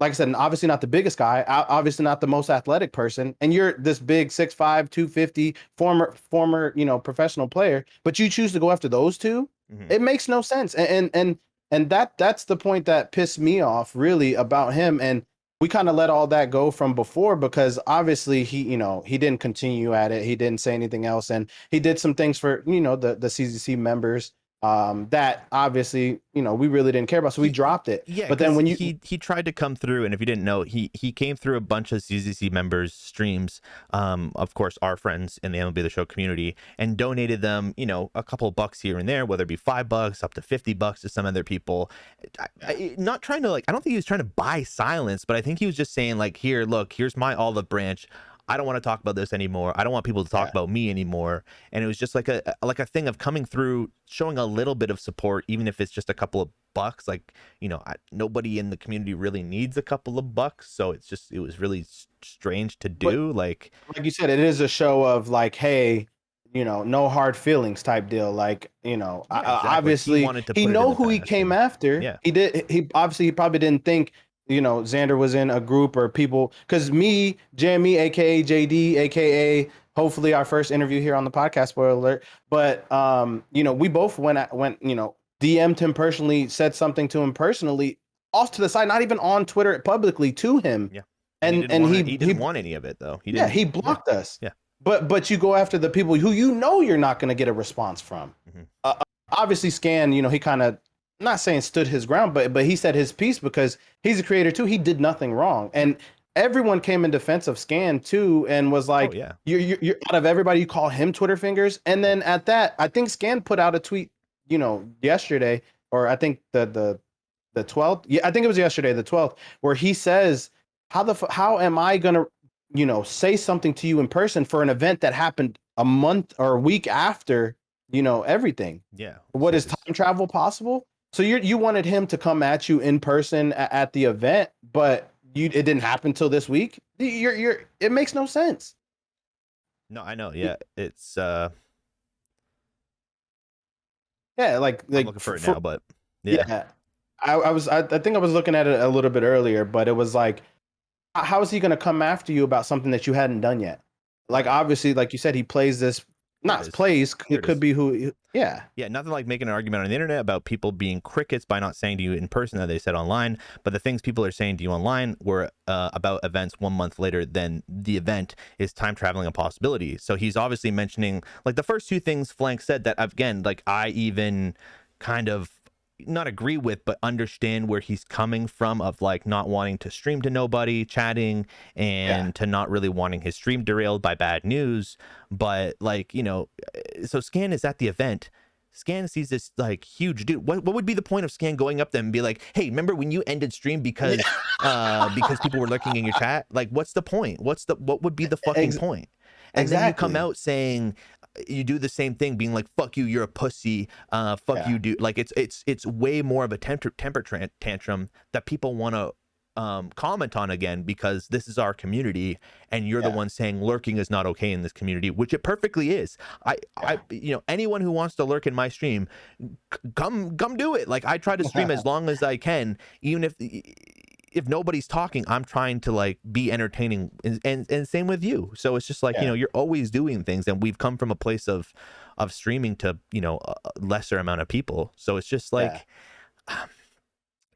like I said, obviously not the biggest guy, obviously not the most athletic person, and you're this big 6'5", 250 former, you know, professional player, but you choose to go after those two. It makes no sense. And that's the point that pissed me off really about him. And we kind of let all that go from before because obviously he didn't continue at it. He didn't say anything else, and he did some things for the CCC members that obviously we really didn't care about, so we dropped it. Yeah, but then when he tried to come through, and if you didn't know, he came through a bunch of CCC members streams, of course our friends in the MLB The Show community, and donated them a couple of bucks here and there, whether it be $5 up to $50 to some other people. Not trying to I don't think he was trying to buy silence, but I think he was just saying here, look, here's my olive branch. I don't want to talk about this anymore. I don't want people to talk about me anymore. And it was just like a thing of coming through, showing a little bit of support, even if it's just a couple of bucks. Nobody in the community really needs a couple of bucks. So it was really strange to do. But, like you said, it is a show of hey, no hard feelings type deal. Exactly. Obviously he know who he came after. Yeah. He probably didn't think Xander was in a group or people, because me, Jamie, aka JD, aka hopefully our first interview here on the podcast, spoiler alert, but we both went DM'd him personally, said something to him personally off to the side, not even on Twitter publicly to him. Yeah. And he didn't want any of it though. He blocked us. Yeah. But you go after the people who you're not going to get a response from. Mm-hmm. Obviously Scan, he kind of, not saying stood his ground, but he said his piece because he's a creator too. He did nothing wrong, and everyone came in defense of Scan too, and was like, you're out of everybody, you call him Twitter fingers. And then at that, I think Scan put out a tweet, yesterday, or I think the 12th. Yeah, I think it was yesterday, the 12th, where he says, how am I gonna, say something to you in person for an event that happened a month or a week after, everything? Yeah. What is time travel possible? So you wanted him to come at you in person at the event, but it didn't happen till this week. It makes no sense. No, I know. Yeah, it's yeah, I'm looking for it now, but yeah. I think I was looking at it a little bit earlier, but it was like, how is he going to come after you about something that you hadn't done yet? Obviously, like you said, he plays this. It could be who. Yeah, nothing like making an argument on the internet about people being crickets by not saying to you in person that they said online, but the things people are saying to you online were about events 1 month later than the event. Is time traveling a possibility? So he's obviously mentioning the first two things Flank said that, again, I even kind of not agree with, but understand where he's coming from, of not wanting to stream to nobody, chatting, and to not really wanting his stream derailed by bad news. But so Scan is at the event. Scan sees this huge dude. What would be the point of Scan going up them and be like, hey, remember when you ended stream because people were lurking in your chat? What's the point? What would be the fucking point? And then you come out saying, you do the same thing, being like, fuck you, you're a pussy, fuck you, dude. It's way more of a temper tantrum that people want to comment on again, because this is our community, and you're the one saying lurking is not okay in this community, which it perfectly is. I anyone who wants to lurk in my stream, come do it. I try to stream as long as I can, even if nobody's talking. I'm trying to be entertaining, and same with you. So it's just you're always doing things, and we've come from a place of streaming to a lesser amount of people. So it's just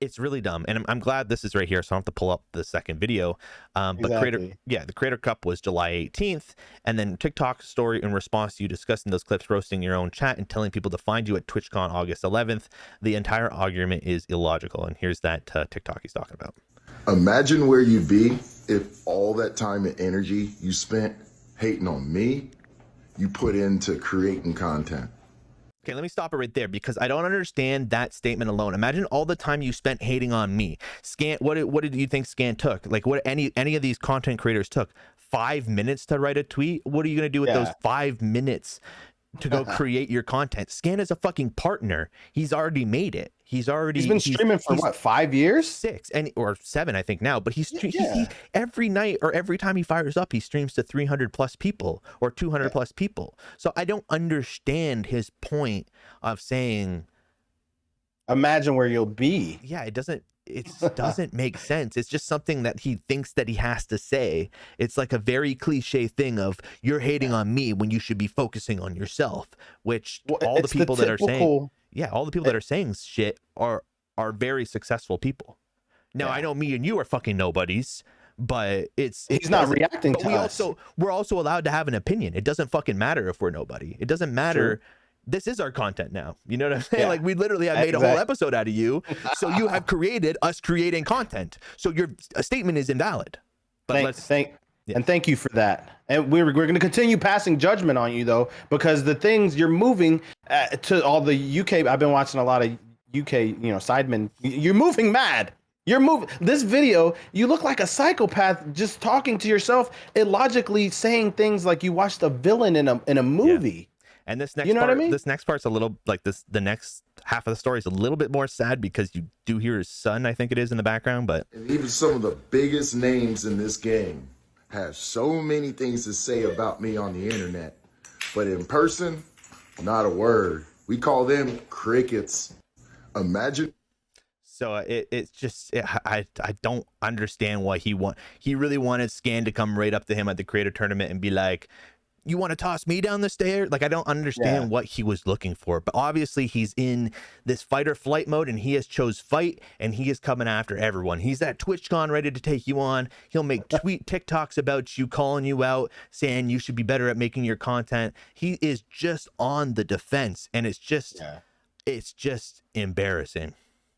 it's really dumb. And I'm glad this is right here, so I don't have to pull up the second video. But the Creator Cup was July 18th, and then TikTok story in response to you discussing those clips, roasting your own chat, and telling people to find you at TwitchCon August 11th. The entire argument is illogical, and here's that TikTok he's talking about. Imagine where you'd be if all that time and energy you spent hating on me, you put into creating content. Okay, let me stop it right there, because I don't understand that statement alone. Imagine all the time you spent hating on me. Scan, what did you think Scan took? What any of these content creators took? 5 minutes to write a tweet? What are you gonna do with those 5 minutes to go create your content? Scan is a fucking partner. He's already made it. He's been streaming for what, 5 years? 6 or 7, I think now. But he every night, or every time he fires up, he streams to 300 plus people or 200 plus people. So I don't understand his point of saying, imagine where you'll be. Yeah, it doesn't make sense. It's just something that he thinks that he has to say. It's like a very cliche thing of, you're hating on me when you should be focusing on yourself, which all the people that are saying shit are very successful people. Now I know me and you are fucking nobodies, but he's not reacting to us. We're also allowed to have an opinion. It doesn't fucking matter if we're nobody. It doesn't matter. True. This is our content now. You know what I'm saying? Yeah. Like we literally have made a whole episode out of you. So you have created us creating content. So your statement is invalid. But thank you for that. And we're going to continue passing judgment on you though, because the things you're moving to all the UK. I've been watching a lot of UK, sidemen. You're moving mad. You're moving this video. You look like a psychopath just talking to yourself, illogically saying things like you watched a villain in a movie. Yeah. And this next part, this next part's a little like this. The next half of the story is a little bit more sad because you do hear his son, I think it is, in the background. But and even some of the biggest names in this game have so many things to say about me on the internet, but in person, not a word. We call them crickets. Imagine. So it's just I don't understand why he really wanted Scan to come right up to him at the creator tournament and be like, you want to toss me down the stairs? Like, I don't understand what he was looking for, but obviously he's in this fight or flight mode and he has chose fight and he is coming after everyone. He's at TwitchCon ready to take you on. He'll make tweet TikToks about you, calling you out, saying you should be better at making your content. He is just on the defense and it's just embarrassing.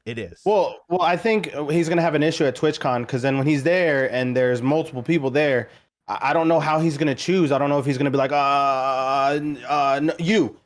It is. Well, I think he's going to have an issue at TwitchCon because then when he's there and there's multiple people there, I don't know how he's going to choose. I don't know if he's going to be like, you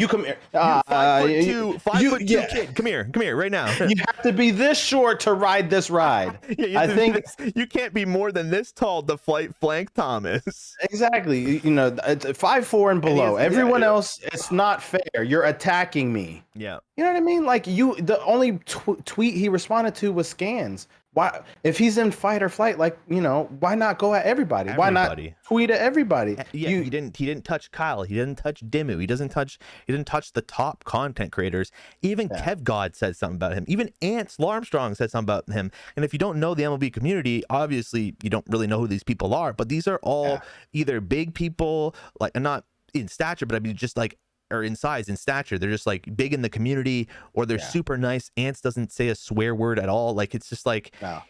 come here. 5'2" kid, come here right now. You have to be this short to ride this ride. I think you can't be more than this tall to fight Flank Thomas. Exactly. It's 5'4" and below. Everyone else, it's not fair. You're attacking me. Yeah. You know what I mean? Like the only tweet he responded to was scans. Why, if he's in fight or flight, why not go at everybody? Why not tweet at everybody? Yeah, he didn't touch Kyle. He didn't touch Dimmu. He didn't touch the top content creators. Even Kev God said something about him. Even Ants Larmstrong said something about him. And if you don't know the MLB community, obviously you don't really know who these people are. But these are all either big people, like not in stature, but I mean just like, or in size, in stature. They're just like big in the community, or they're super nice. Ants doesn't say a swear word at all. Like it's just like, I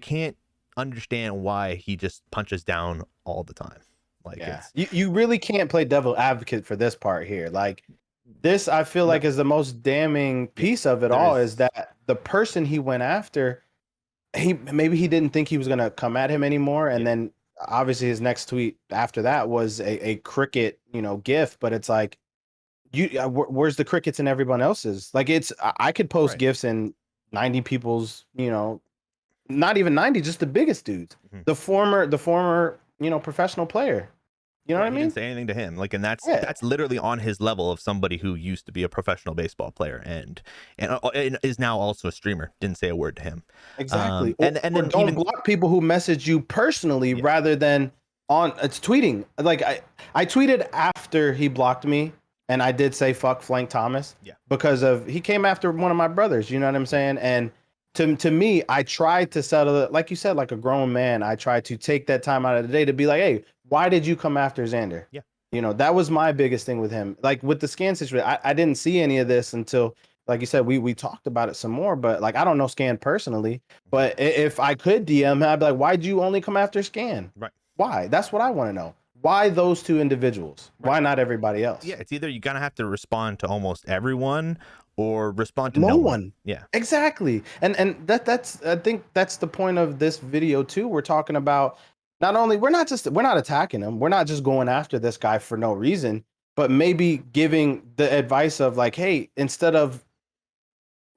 can't understand why he just punches down all the time. Like you really can't play devil advocate for this part here. Like this, I feel like is the most damning piece of it all is that the person he went after, maybe he didn't think he was gonna come at him anymore, and then obviously his next tweet after that was a cricket gif, but it's like where's the crickets in everyone else's? Like I could post gifs in 90 people's not even 90, just the biggest dudes, the former professional player. You know what I mean? Didn't say anything to him, like, and that's literally on his level of somebody who used to be a professional baseball player and is now also a streamer. Didn't say a word to him. Exactly. And then don't block people who message you personally rather than it's tweeting. Like I tweeted after he blocked me, and I did say fuck Flank Thomas because he came after one of my brothers. You know what I'm saying? And to me, I tried to settle it, like you said, like a grown man. I tried to take that time out of the day to be like, hey, why did you come after Xander? Yeah. That was my biggest thing with him. Like with the Scan situation, I didn't see any of this until, like you said, we talked about it some more, but like, I don't know Scan personally, but if I could DM him, I'd be like, why'd you only come after Scan? Right. Why? That's what I want to know. Why those two individuals? Right. Why not everybody else? Yeah. It's either you're going to have to respond to almost everyone or respond to no one. Yeah, exactly. And that's I think that's the point of this video too. We're talking about not only we're not attacking him, we're not just going after this guy for no reason, but maybe giving the advice of like, hey, instead of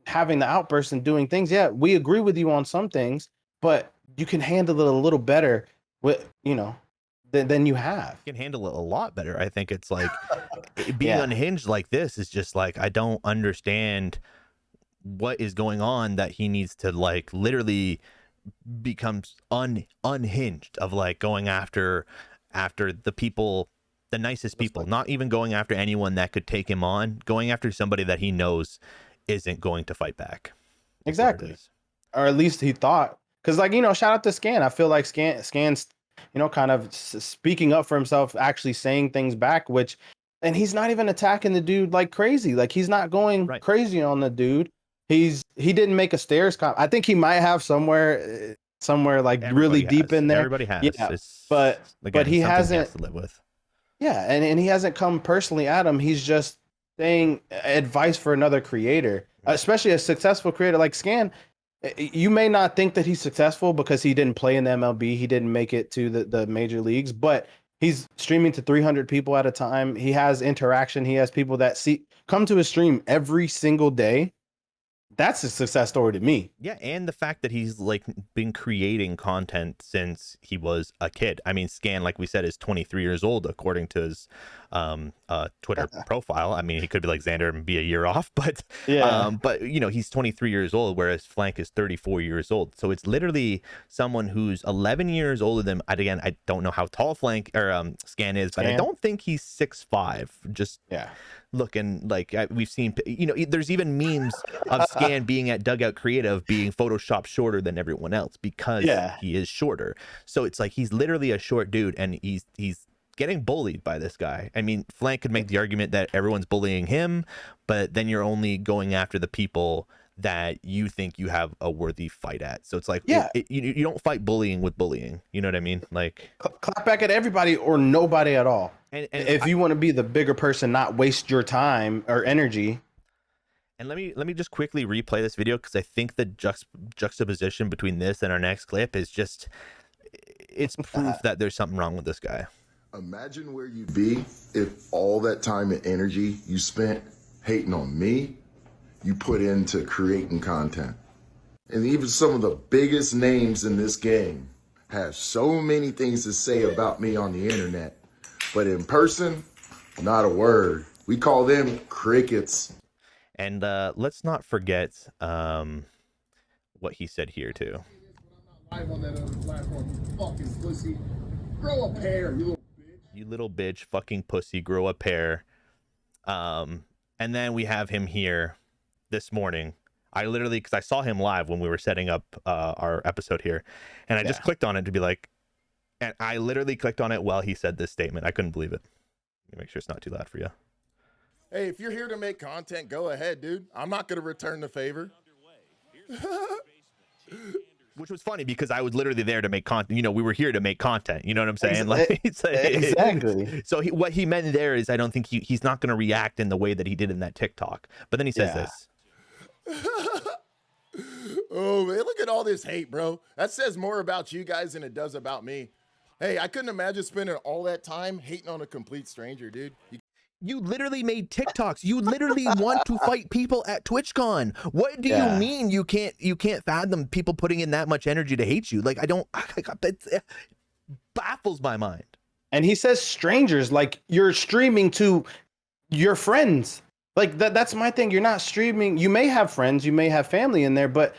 having the outburst and doing things, we agree with you on some things, but you can handle it a little better with than you have. You can handle it a lot better. I think it's like being unhinged like this is just like, I don't understand what is going on that he needs to like literally becomes unhinged of like going after the people, the nicest people, not even going after anyone that could take him on, going after somebody that he knows isn't going to fight back. Exactly. Or at least he thought, because like, shout out to Scan. I feel like Scan's kind of speaking up for himself, actually saying things back, and he's not even attacking the dude like crazy. Like he's not going crazy on the dude. he didn't make a stairs I think he might have somewhere like really deep in there. Everybody has. Yeah, It's, but again, he hasn't has to live with. Yeah, and he hasn't come personally at him. He's just saying advice for another creator, especially a successful creator like Scan. You may not think that he's successful because he didn't play in the MLB. He didn't make it to the major leagues, but he's streaming to 300 people at a time. He has interaction. He has people that come to his stream every single day. That's a success story to me. Yeah, and the fact that he's like been creating content since he was a kid. I mean, Scan, like we said, is 23 years old according to his Twitter profile. I mean, he could be like Xander and be a year off, but but you know, he's 23 years old, whereas Flank is 34 years old. So it's literally someone who's 11 years older than. Again, I don't know how tall Flank or Scan is, but I don't think he's 6'5". Just looking like we've seen, you know, there's even memes of Scan being at Dugout Creative being photoshopped shorter than everyone else because he is shorter. So it's like he's literally a short dude, and he's getting bullied by this guy. I mean, Flank could make the argument that everyone's bullying him, but then you're only going after the people that you think you have a worthy fight at. So it's like, you don't fight bullying with bullying. You know what I mean? Like, clap back at everybody or nobody at all. And if you want to be the bigger person, not waste your time or energy. And let me just quickly replay this video, because I think the juxtaposition between this and our next clip is just, it's proof that there's something wrong with this guy. Imagine where you'd be if all that time and energy you spent hating on me, you put into creating content. And even some of the biggest names in this game have so many things to say about me on the internet, but in person, not a word. We call them crickets. And let's not forget what he said here too. Live on that other platform, you fucking pussy. Grow a pair, you little bitch. You little bitch, fucking pussy, grow a pair. And then we have him here this morning. I literally, because I saw him live when we were setting up our episode here, and I just clicked on it to be like, and I literally clicked on it while he said this statement. I couldn't believe it. Let me make sure it's not too loud for you. Hey, if you're here to make content, go ahead, dude. I'm not going to return the favor. Which was funny because I was literally there to make content. You know, we were here to make content. You know what I'm saying? Like, exactly. So what he meant there is I don't think he's not going to react in the way that he did in that TikTok. But then he says this. Oh, man, look at all this hate, bro. That says more about you guys than it does about me. Hey, I couldn't imagine spending all that time hating on a complete stranger, dude. You literally made TikToks. You literally want to fight people at TwitchCon. What do you mean you can't fathom people putting in that much energy to hate you? Like, it baffles my mind. And he says strangers, like you're streaming to your friends. Like that's my thing. You're not streaming. You may have friends, you may have family in there, but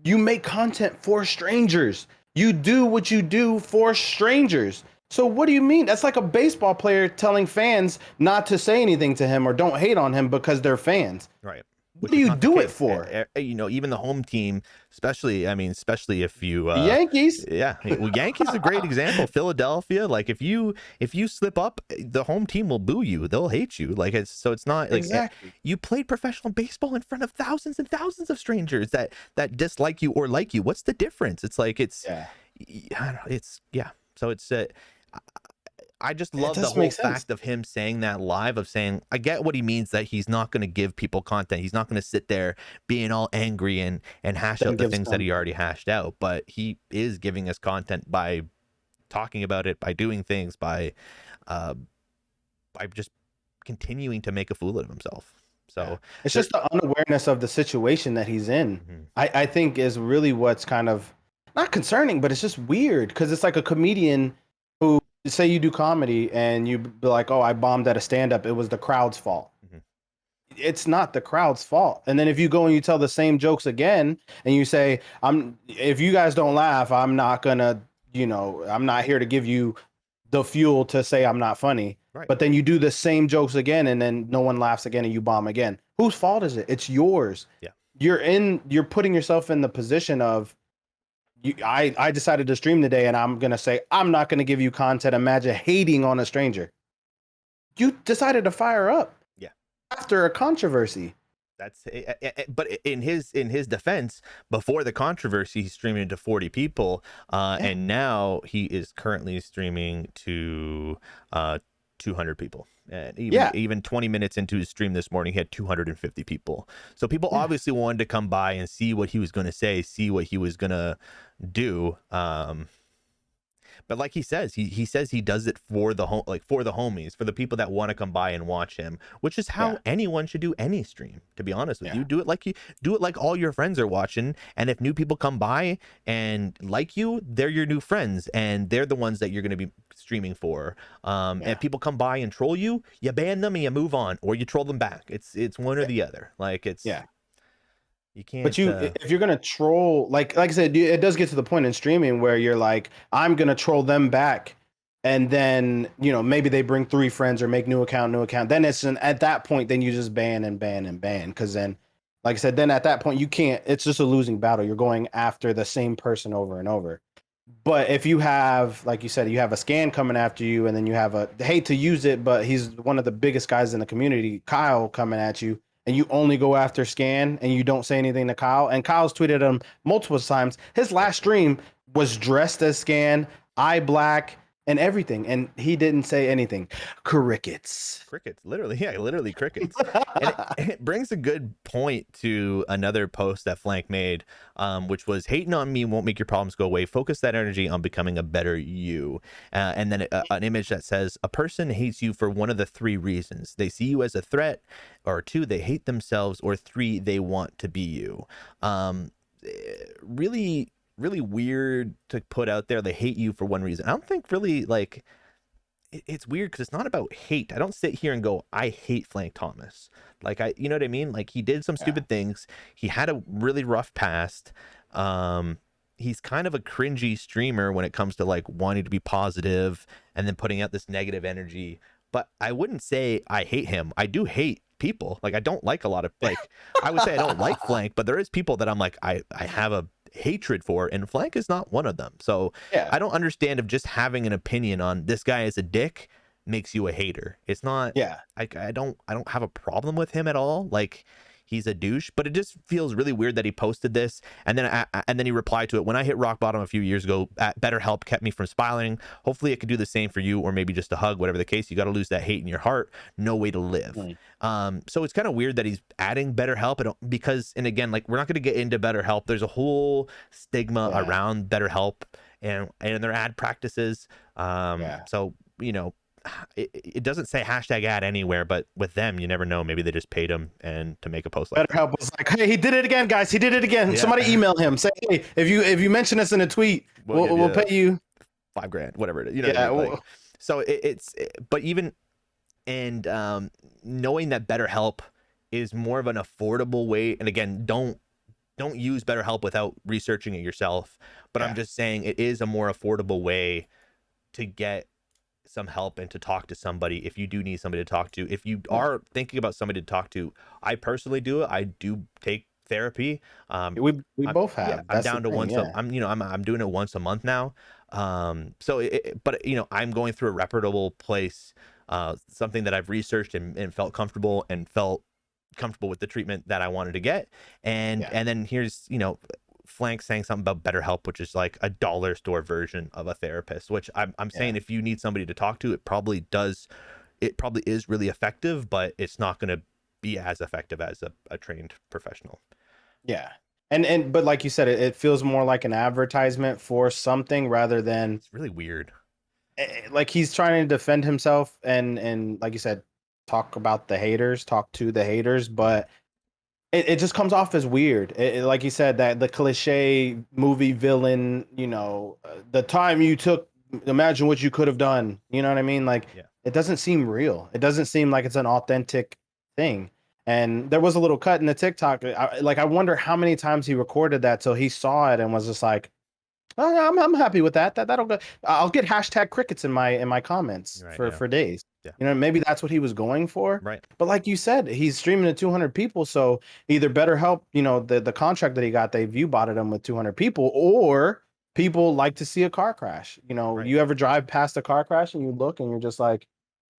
you make content for strangers. You do what you do for strangers. So what do you mean? That's like a baseball player telling fans not to say anything to him or don't hate on him because they're fans. Right. What do you do it for? And, you know, even the home team, especially if you Yankees. Yeah. Well, Yankees is a great example. Philadelphia, like if you slip up, the home team will boo you. They'll hate you. Like it's not like you played professional baseball in front of thousands and thousands of strangers that dislike you or like you. What's the difference? It's like So it's I just love the whole fact of him saying that live, of saying, I get what he means, that he's not going to give people content. He's not going to sit there being all angry and hash out the things that he already hashed out. But he is giving us content by talking about it, by doing things, by just continuing to make a fool of himself. So it's just the unawareness of the situation that he's in. I think is really what's kind of not concerning, but it's just weird because it's like a comedian who, say you do comedy and you be like, oh, I bombed at a stand-up, it was the crowd's fault. It's not the crowd's fault. And then if you go and you tell the same jokes again and you say, if you guys don't laugh, I'm not gonna, I'm not here to give you the fuel to say I'm not funny. Right. But then you do the same jokes again and then no one laughs again and you bomb again. Whose fault is it? It's yours. Yeah. You're putting yourself in the position of, I decided to stream today and I'm going to say, I'm not going to give you content. Imagine hating on a stranger. You decided to fire up after a controversy. That's but in his defense, before the controversy, he's streaming to 40 people, and now he is currently streaming to 200 people. And even 20 minutes into his stream this morning, he had 250 people. So people obviously wanted to come by and see what he was going to say, see what he was going to do. But like he says, he says he does it for the for the homies, for the people that want to come by and watch him, which is how anyone should do any stream. To be honest with you, do it like all your friends are watching, and if new people come by and like you, they're your new friends, and they're the ones that you're going to be streaming for. And if people come by and troll you, you ban them and you move on, or you troll them back. It's one or the other. Like it's You can't. But if you're gonna troll, like I said, it does get to the point in streaming where you're like, I'm gonna troll them back, and then maybe they bring 3 friends or make new account. Then at that point, then you just ban, because then, like I said, then at that point you can't. It's just a losing battle. You're going after the same person over and over. But if you have, like you said, you have a scan coming after you, and then you have hate to use it, but he's one of the biggest guys in the community, Kyle, coming at you. And you only go after Scan and you don't say anything to Kyle. And Kyle's tweeted him multiple times. His last stream was dressed as Scan, eye black, and everything. And he didn't say anything. Crickets. Literally crickets. And it brings a good point to another post that Flank made, which was, hating on me won't make your problems go away. Focus that energy on becoming a better you. And then an image that says, a person hates you for one of the 3 reasons. They see you as a threat, or 2, they hate themselves, or 3, they want to be you. Really weird to put out there. They hate you for one reason. I don't think really, like, it's weird because it's not about hate. I don't sit here and go, I hate Flank Thomas. Like, you know what I mean? Like, he did some stupid things. He had a really rough past. He's kind of a cringy streamer when it comes to like wanting to be positive and then putting out this negative energy. But I wouldn't say I hate him. I do hate people. Like, I don't like a lot of, like, I would say I don't like Flank, but there is people that I'm like, I have a hatred for, and Flank is not one of them. So I don't understand if just having an opinion on this guy is a dick makes you a hater. It's not. I don't have a problem with him at all. Like, he's a douche, but it just feels really weird that he posted this and then he replied to it. When I hit rock bottom a few years ago, BetterHelp kept me from spiraling. Hopefully it could do the same for you, or maybe just a hug, whatever the case. You got to lose that hate in your heart. No way to live. So it's kind of weird that he's adding BetterHelp, because, and again, like, we're not going to get into BetterHelp. There's a whole stigma around BetterHelp and their ad practices. So, it doesn't say #ad anywhere, but with them, you never know. Maybe they just paid him and to make a post like BetterHelp was like, hey, he did it again, guys. He did it again. Somebody email him. Say, hey, if you mention us in a tweet, we'll pay you $5,000, whatever it is. What I mean? Like, so but even, and knowing that BetterHelp is more of an affordable way, and again, don't use BetterHelp without researching it yourself. But I'm just saying it is a more affordable way to get some help and to talk to somebody if you do need somebody to talk to. If you are thinking about somebody to talk to, I personally do it. I do take therapy. We both have. I'm down to once. I'm doing it once a month now. But I'm going through a reputable place, something that I've researched and felt comfortable with the treatment that I wanted to get. And then here's, Flank saying something about BetterHelp, which is like a dollar store version of a therapist, which I'm saying, if you need somebody to talk to, it probably is really effective, but it's not going to be as effective as a trained professional. But like you said, it feels more like an advertisement for something rather than, it's really weird. Like, he's trying to defend himself and like you said, talk to the haters, but it just comes off as weird. Like you said, that the cliche movie villain, the time you took, imagine what you could have done. You know what I mean? Like, it doesn't seem real. It doesn't seem like it's an authentic thing. And there was a little cut in the TikTok. I wonder how many times he recorded that till he saw it and was just like, oh, I'm happy with that. That'll go. I'll get #crickets in my comments for days. Maybe that's what he was going for. Right. But like you said, he's streaming to 200 people. So either BetterHelp, the contract that he got, they view botted him with 200 people, or people like to see a car crash. You ever drive past a car crash and you look and you're just like,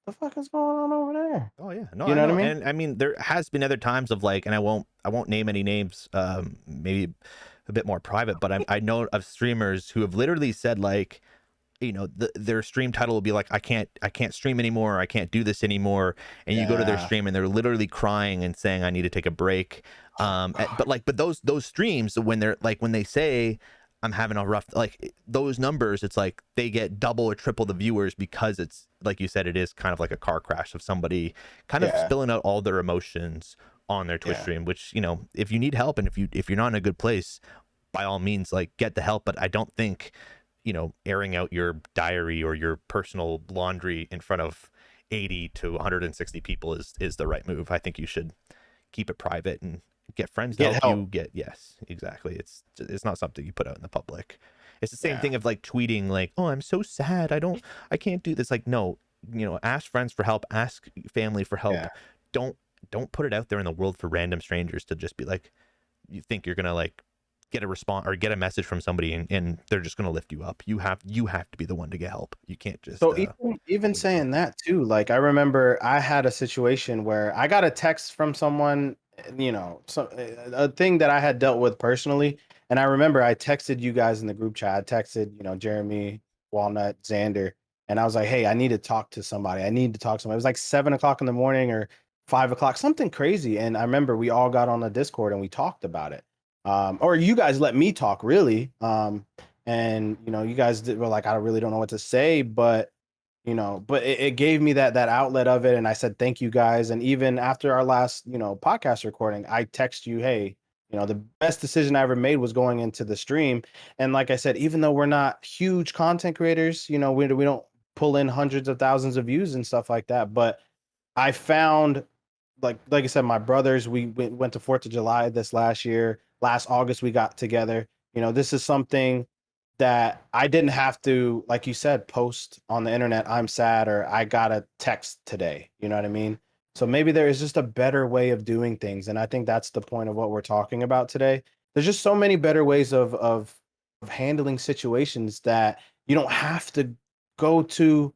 the fuck is going on over there? Oh yeah, no, You I know know. what I mean? And I mean, there has been other times of like, and I won't name any names, maybe a bit more private, but I know of streamers who have literally said like, you know, their stream title will be like, I can't stream anymore, I can't do this anymore, and you go to their Yeah. stream and they're literally crying and saying I need to take a break. But those streams, when they're like, when they say I'm having a rough, like those numbers, it's like they get double or triple the viewers, because it's like you said, it is kind of like a car crash of somebody kind of Yeah. spilling out all their emotions on their Twitch Yeah. stream. Which, you know, if you need help and if you're not in a good place, by all means, like, get the help. But I don't think, you know, airing out your diary or your personal laundry in front of 80 to 160 people is the right move. I think you should keep it private and get friends to Get help help. you get. Yes, exactly. It's not something you put out in the public. It's the same Yeah. thing of like tweeting like, oh, I'm so sad, I can't do this. Like, no, you know, ask friends for help, ask family for help. Yeah. Don't put it out there in the world for random strangers to just be like, you think you're gonna like get a response or get a message from somebody and they're just going to lift you up. You have to be the one to get help. You can't just So even saying that too, like I remember I had a situation where I got a text from someone, you know, a thing that I had dealt with personally, and I remember I texted you guys in the group chat. I texted, you know, Jeremy, Walnut, Xander, and I was like, hey, I need to talk to somebody. I need to talk to somebody. It was like 7 o'clock in the morning or 5 o'clock, something crazy. And I remember we all got on the Discord and we talked about it. Or you guys let me talk, really. And you know, you guys were like, I really don't know what to say, but you know, but it gave me that outlet of it, and I said thank you guys. And even after our last, you know, podcast recording, I text you, hey, you know, the best decision I ever made was going into the stream. And like I said, even though we're not huge content creators, you know, we don't pull in hundreds of thousands of views and stuff like that, but I found, like I said, my brothers, we went to 4th of July this last year. Last August, we got together. You know, this is something that I didn't have to, like you said, post on the internet, I'm sad, or I got a text today. You know what I mean? So maybe there is just a better way of doing things. And I think that's the point of what we're talking about today. There's just so many better ways of handling situations that you don't have to go to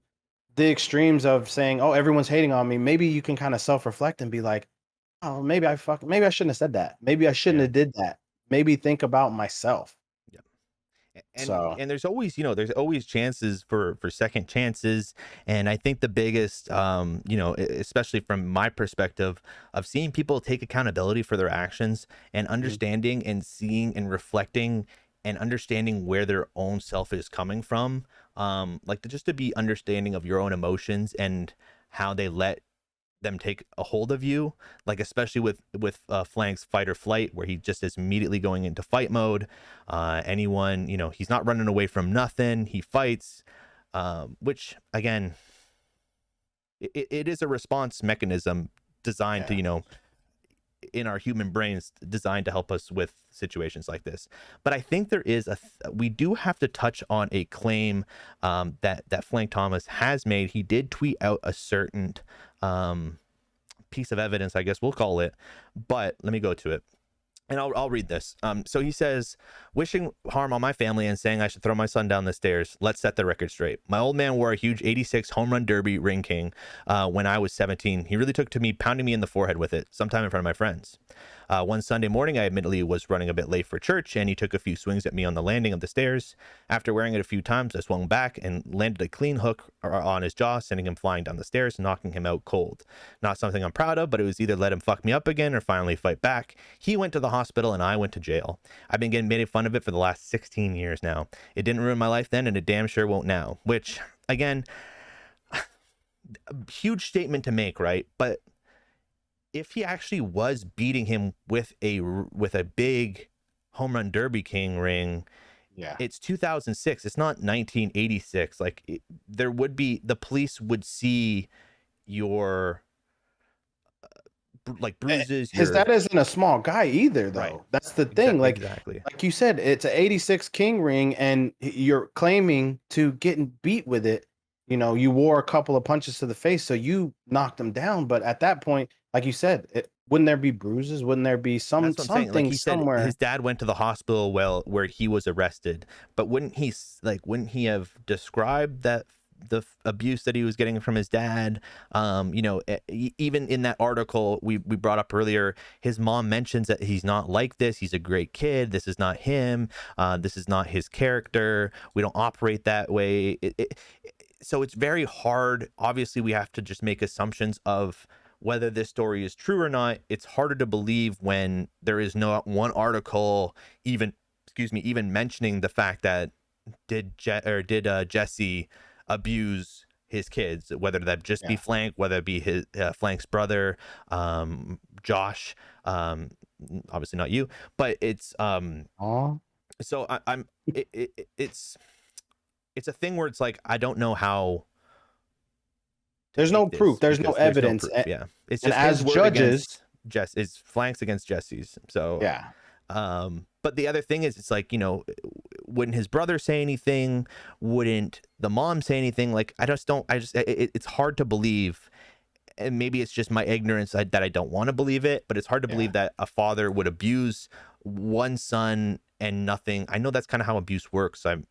the extremes of saying, "Oh, everyone's hating on me." Maybe you can kind of self-reflect and be like, "Oh, maybe I shouldn't have said that. Maybe I shouldn't have did that. Maybe think about myself." And there's always, you know, there's always chances for second chances. And I think the biggest, you know, especially from my perspective of seeing people take accountability for their actions and understanding and seeing and reflecting and understanding where their own self is coming from, like just to be understanding of your own emotions and how they let them take a hold of you, like especially with Flank's fight or flight, where he just is immediately going into fight mode. Anyone, you know, he's not running away from nothing, he fights, which again, it is a response mechanism designed to, you know, in our human brains, designed to help us with situations like this. But I think there is we do have to touch on a claim that Flank Thomas has made. He did tweet out a certain piece of evidence, I guess we'll call it, but let me go to it. And I'll read this. So he says, wishing harm on my family and saying I should throw my son down the stairs. Let's set the record straight. My old man wore a huge 86 home run derby ring king when I was 17. He really took to me pounding me in the forehead with it, sometime in front of my friends. One Sunday morning, I admittedly was running a bit late for church, and he took a few swings at me on the landing of the stairs. After wearing it a few times, I swung back and landed a clean hook on his jaw, sending him flying down the stairs, knocking him out cold. Not something I'm proud of, but it was either let him fuck me up again or finally fight back. He went to the hospital and I went to jail. I've been getting made fun of it for the last 16 years now. It didn't ruin my life then, and it damn sure won't now. Which, again, a huge statement to make, right? But if he actually was beating him with a big home run derby king ring, it's 2006. It's not 1986. Like there would be, the police would see your like bruises. His dad isn't a small guy either, though. Right. That's the thing. Exactly. Like you said, it's an 86 king ring, and you're claiming to getting beat with it. You know, you wore a couple of punches to the face, so you knocked him down. But at that point, like you said, wouldn't there be bruises? Wouldn't there be something like he somewhere? Said his dad went to the hospital where he was arrested, but wouldn't he have described that the abuse that he was getting from his dad. You know, even in that article we brought up earlier, his mom mentions that he's not like this. He's a great kid. This is not him. This is not his character. We don't operate that way. So it's very hard. Obviously, we have to just make assumptions of whether this story is true or not. It's harder to believe when there is no one article even mentioning the fact that did Jesse abuse his kids, whether that just be Flank, whether it be his Flank's brother, Josh, obviously not you, but it's so it's a thing where it's like, I don't know how. There's no proof. There's no evidence. No proof. Yeah, it's and just as judges, it's Flank's against Jesse's. So yeah. But the other thing is, it's like, you know, wouldn't his brother say anything? Wouldn't the mom say anything? Like, it's hard to believe. And maybe it's just my ignorance that I don't want to believe it, but it's hard to believe that a father would abuse one son and nothing. I know that's kind of how abuse works. I've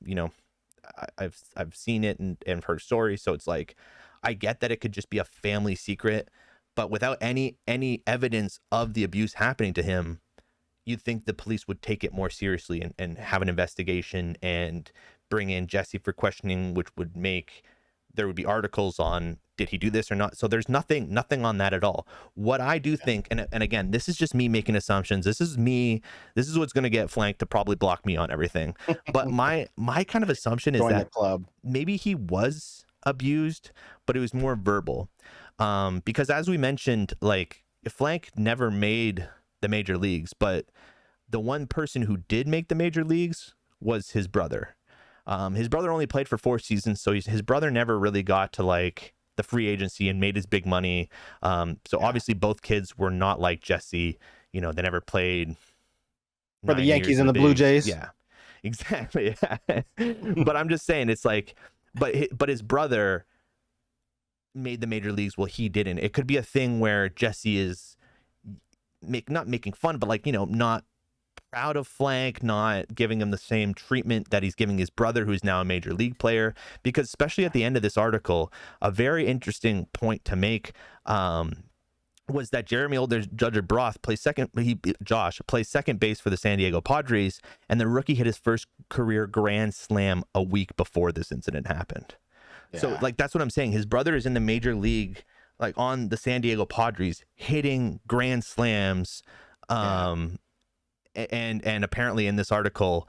seen it and heard stories. So it's like, I get that it could just be a family secret, but without any evidence of the abuse happening to him, you'd think the police would take it more seriously and have an investigation and bring in Jesse for questioning, which would make there would be articles on, did he do this or not? So there's nothing on that at all. What I do think, and again, this is just me making assumptions. This is what's going to get Flank to probably block me on everything. But my kind of assumption is that maybe he was abused, but it was more verbal. Because as we mentioned, like, Flank never made the major leagues, but the one person who did make the major leagues was his brother. His brother only played for 4 seasons, so his brother never really got to like the free agency and made his big money. So obviously both kids were not like Jesse. You know, they never played for the Yankees and the Blue Jays. Yeah, exactly. But I'm just saying, it's like, but his brother made the major leagues. Well, he didn't. It could be a thing where Jesse is not making fun, but like, you know, not proud of Flank, not giving him the same treatment that he's giving his brother, who's now a major league player. Because especially at the end of this article, a very interesting point to make was that Jeremy Older-Judger Josh plays second base for the San Diego Padres, and the rookie hit his first career grand slam a week before this incident happened. So like, that's what I'm saying. His brother is in the major league, like on the San Diego Padres, hitting grand slams. And apparently in this article,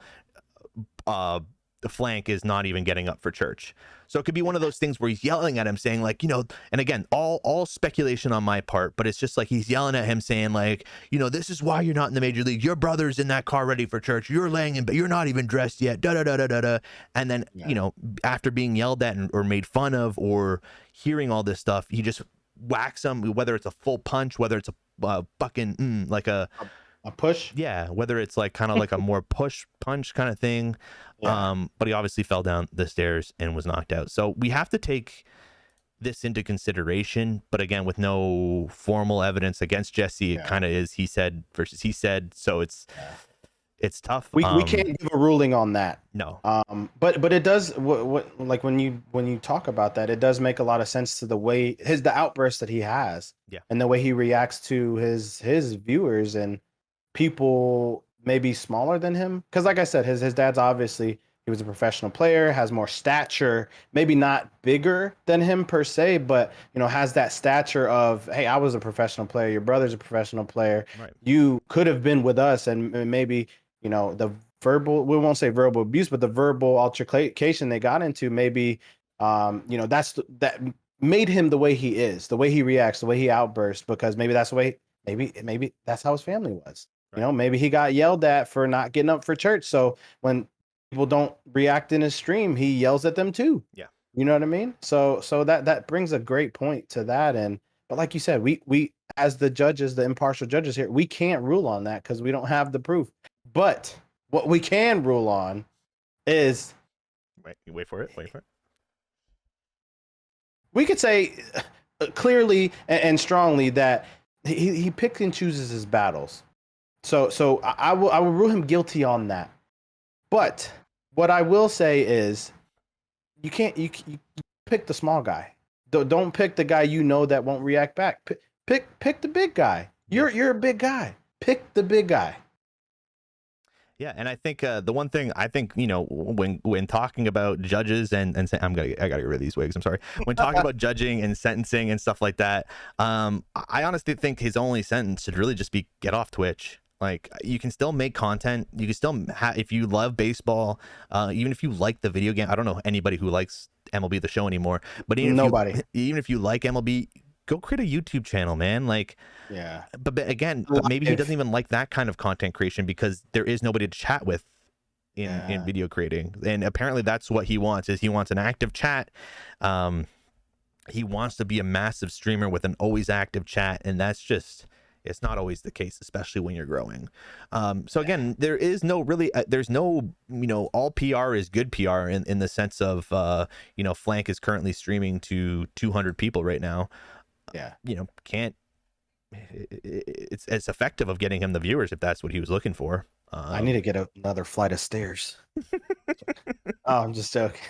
Flank is not even getting up for church. So it could be one of those things where he's yelling at him saying like, you know, and again, all speculation on my part, but it's just like he's yelling at him saying like, you know, this is why you're not in the major league. Your brother's in that car ready for church. You're laying in, but you're not even dressed yet. Da da da da da da. And then, you know, after being yelled at or made fun of or hearing all this stuff, he just whacks him, whether it's a full punch, whether it's a fucking like a push, whether it's like kind of like a more push punch kind of thing. But he obviously fell down the stairs and was knocked out. So we have to take this into consideration, but again, with no formal evidence against Jesse, it kind of is he said versus he said. So it's tough. We can't give a ruling on that. No. But it does what like when you talk about that, it does make a lot of sense to the way the outburst that he has, and the way he reacts to his viewers and people maybe smaller than him. Because like I said, his dad's obviously, he was a professional player, has more stature, maybe not bigger than him per se, but you know, has that stature of, hey, I was a professional player, your brother's a professional player, you could have been with us, and maybe, you know, the verbal, we won't say verbal abuse, but the verbal altercation they got into, maybe you know, that made him the way he is, the way he reacts, the way he outbursts, because maybe that's the way, maybe that's how his family was. You know, maybe he got yelled at for not getting up for church. So when people don't react in his stream, he yells at them too. Yeah. You know what I mean? So that brings a great point to that. But like you said, we as the judges, the impartial judges here, we can't rule on that because we don't have the proof. But what we can rule on is wait for it. We could say clearly and strongly that he picks and chooses his battles. So I will rule him guilty on that. But what I will say is you pick the small guy. Don't pick the guy you know that won't react back. Pick the big guy. You're a big guy. Pick the big guy. Yeah, and I think the one thing I think, you know, when talking about judges and I gotta get rid of these wigs. I'm sorry. When talking about judging and sentencing and stuff like that, I honestly think his only sentence should really just be get off Twitch. Like, you can still make content. You can still if you love baseball, even if you like the video game. I don't know anybody who likes MLB The Show anymore, but even if you like MLB, go create a YouTube channel, man. Like, yeah. But maybe he doesn't even like that kind of content creation because there is nobody to chat with in video creating. And apparently that's what he wants. Is he wants an active chat. He wants to be a massive streamer with an always active chat, and that's just. It's not always the case, especially when you're growing. So again, there is no really, there's no, you know, all PR is good PR in the sense of, you know, Flank is currently streaming to 200 people right now. Yeah. You know, it's effective of getting him the viewers if that's what he was looking for. I need to get another flight of stairs. Oh, I'm just joking.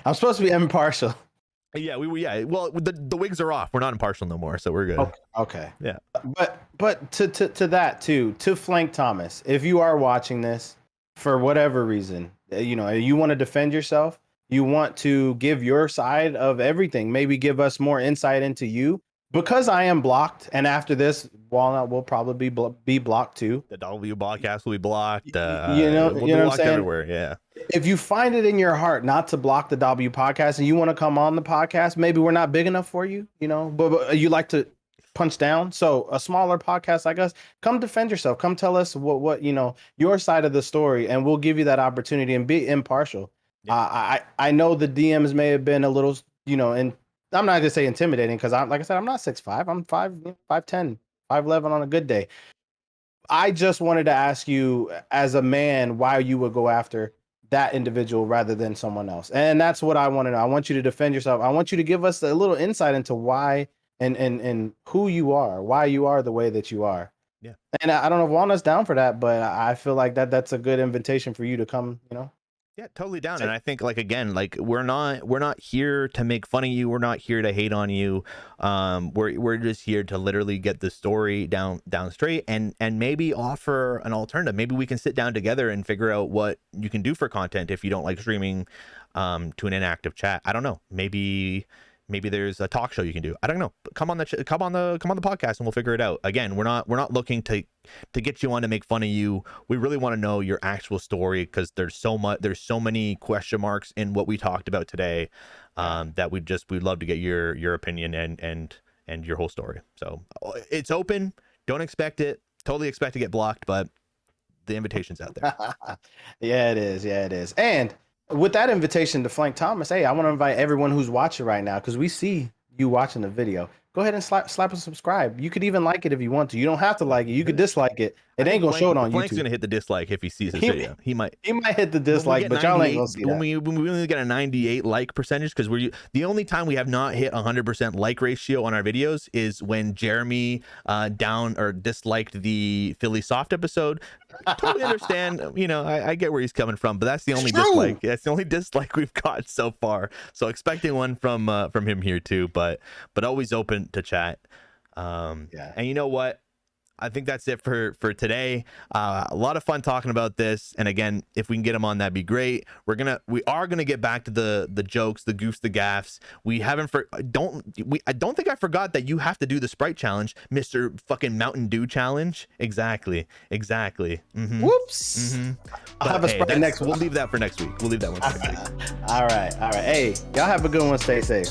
I'm supposed to be impartial. Yeah, well, the wigs are off. We're not impartial no more, so we're good. Okay. Yeah. But to that too, to Flank Thomas, if you are watching this for whatever reason, you know, you want to defend yourself, you want to give your side of everything, maybe give us more insight into you. Because I am blocked, and after this, Walnut will probably be blocked too. The W podcast will be blocked. You know what I'm saying? Everywhere, yeah. If you find it in your heart not to block the W podcast, and you want to come on the podcast, maybe we're not big enough for you, you know, but you like to punch down. So a smaller podcast like us, come defend yourself. Come tell us what you know, your side of the story, and we'll give you that opportunity and be impartial. Yeah. I know the DMs may have been a little, you know, and I'm not gonna say intimidating because I'm, like I said, I'm not 6'5". I'm 5'10", 5'11" on a good day. I just wanted to ask you, as a man, why you would go after that individual rather than someone else, and that's what I want to know. I want you to defend yourself. I want you to give us a little insight into why and who you are, why you are the way that you are. Yeah. And I don't know if Walnut's down for that, but I feel like that's a good invitation for you to come, you know. Yeah, totally down. And I think, like, again, like, we're not here to make fun of you. We're not here to hate on you. We're just here to literally get the story down straight and maybe offer an alternative. Maybe we can sit down together and figure out what you can do for content if you don't like streaming to an inactive chat. I don't know. Maybe there's a talk show you can do. I don't know. Come on the podcast and we'll figure it out. Again, we're not looking to get you on to make fun of you. We really want to know your actual story because there's so many question marks in what we talked about today that we'd love to get your opinion and your whole story. So it's open. Don't expect it. Totally expect to get blocked, but the invitation's out there. Yeah, it is. And with that invitation to Flank Thomas, hey, I want to invite everyone who's watching right now, because we see you watching the video. Go ahead and slap and subscribe. You could even like it if you want to. You don't have to like it. You could dislike it. It ain't gonna show it on YouTube. Flank's gonna hit the dislike if he sees this video. He might hit the dislike, but y'all ain't gonna see that. When we only get a 98 like percentage, because the only time we have not hit 100% like ratio on our videos is when Jeremy disliked the Philly Soft episode. Totally understand, you know, I get where he's coming from, but that's the only dislike. That's the only dislike we've got so far. So expecting one from him here too, but always open to chat. And you know what? I think that's it for today. A lot of fun talking about this, and again, if we can get him on, that'd be great. We are gonna get back to the jokes, the goofs, the gaffs. I don't think I forgot that you have to do the Sprite challenge, Mr. fucking Mountain Dew challenge. Exactly. Mm-hmm. Whoops. Mm-hmm. I'll have a Sprite next week. We'll leave that for next week. We'll leave that one for next week. All right. Hey, y'all have a good one. Stay safe.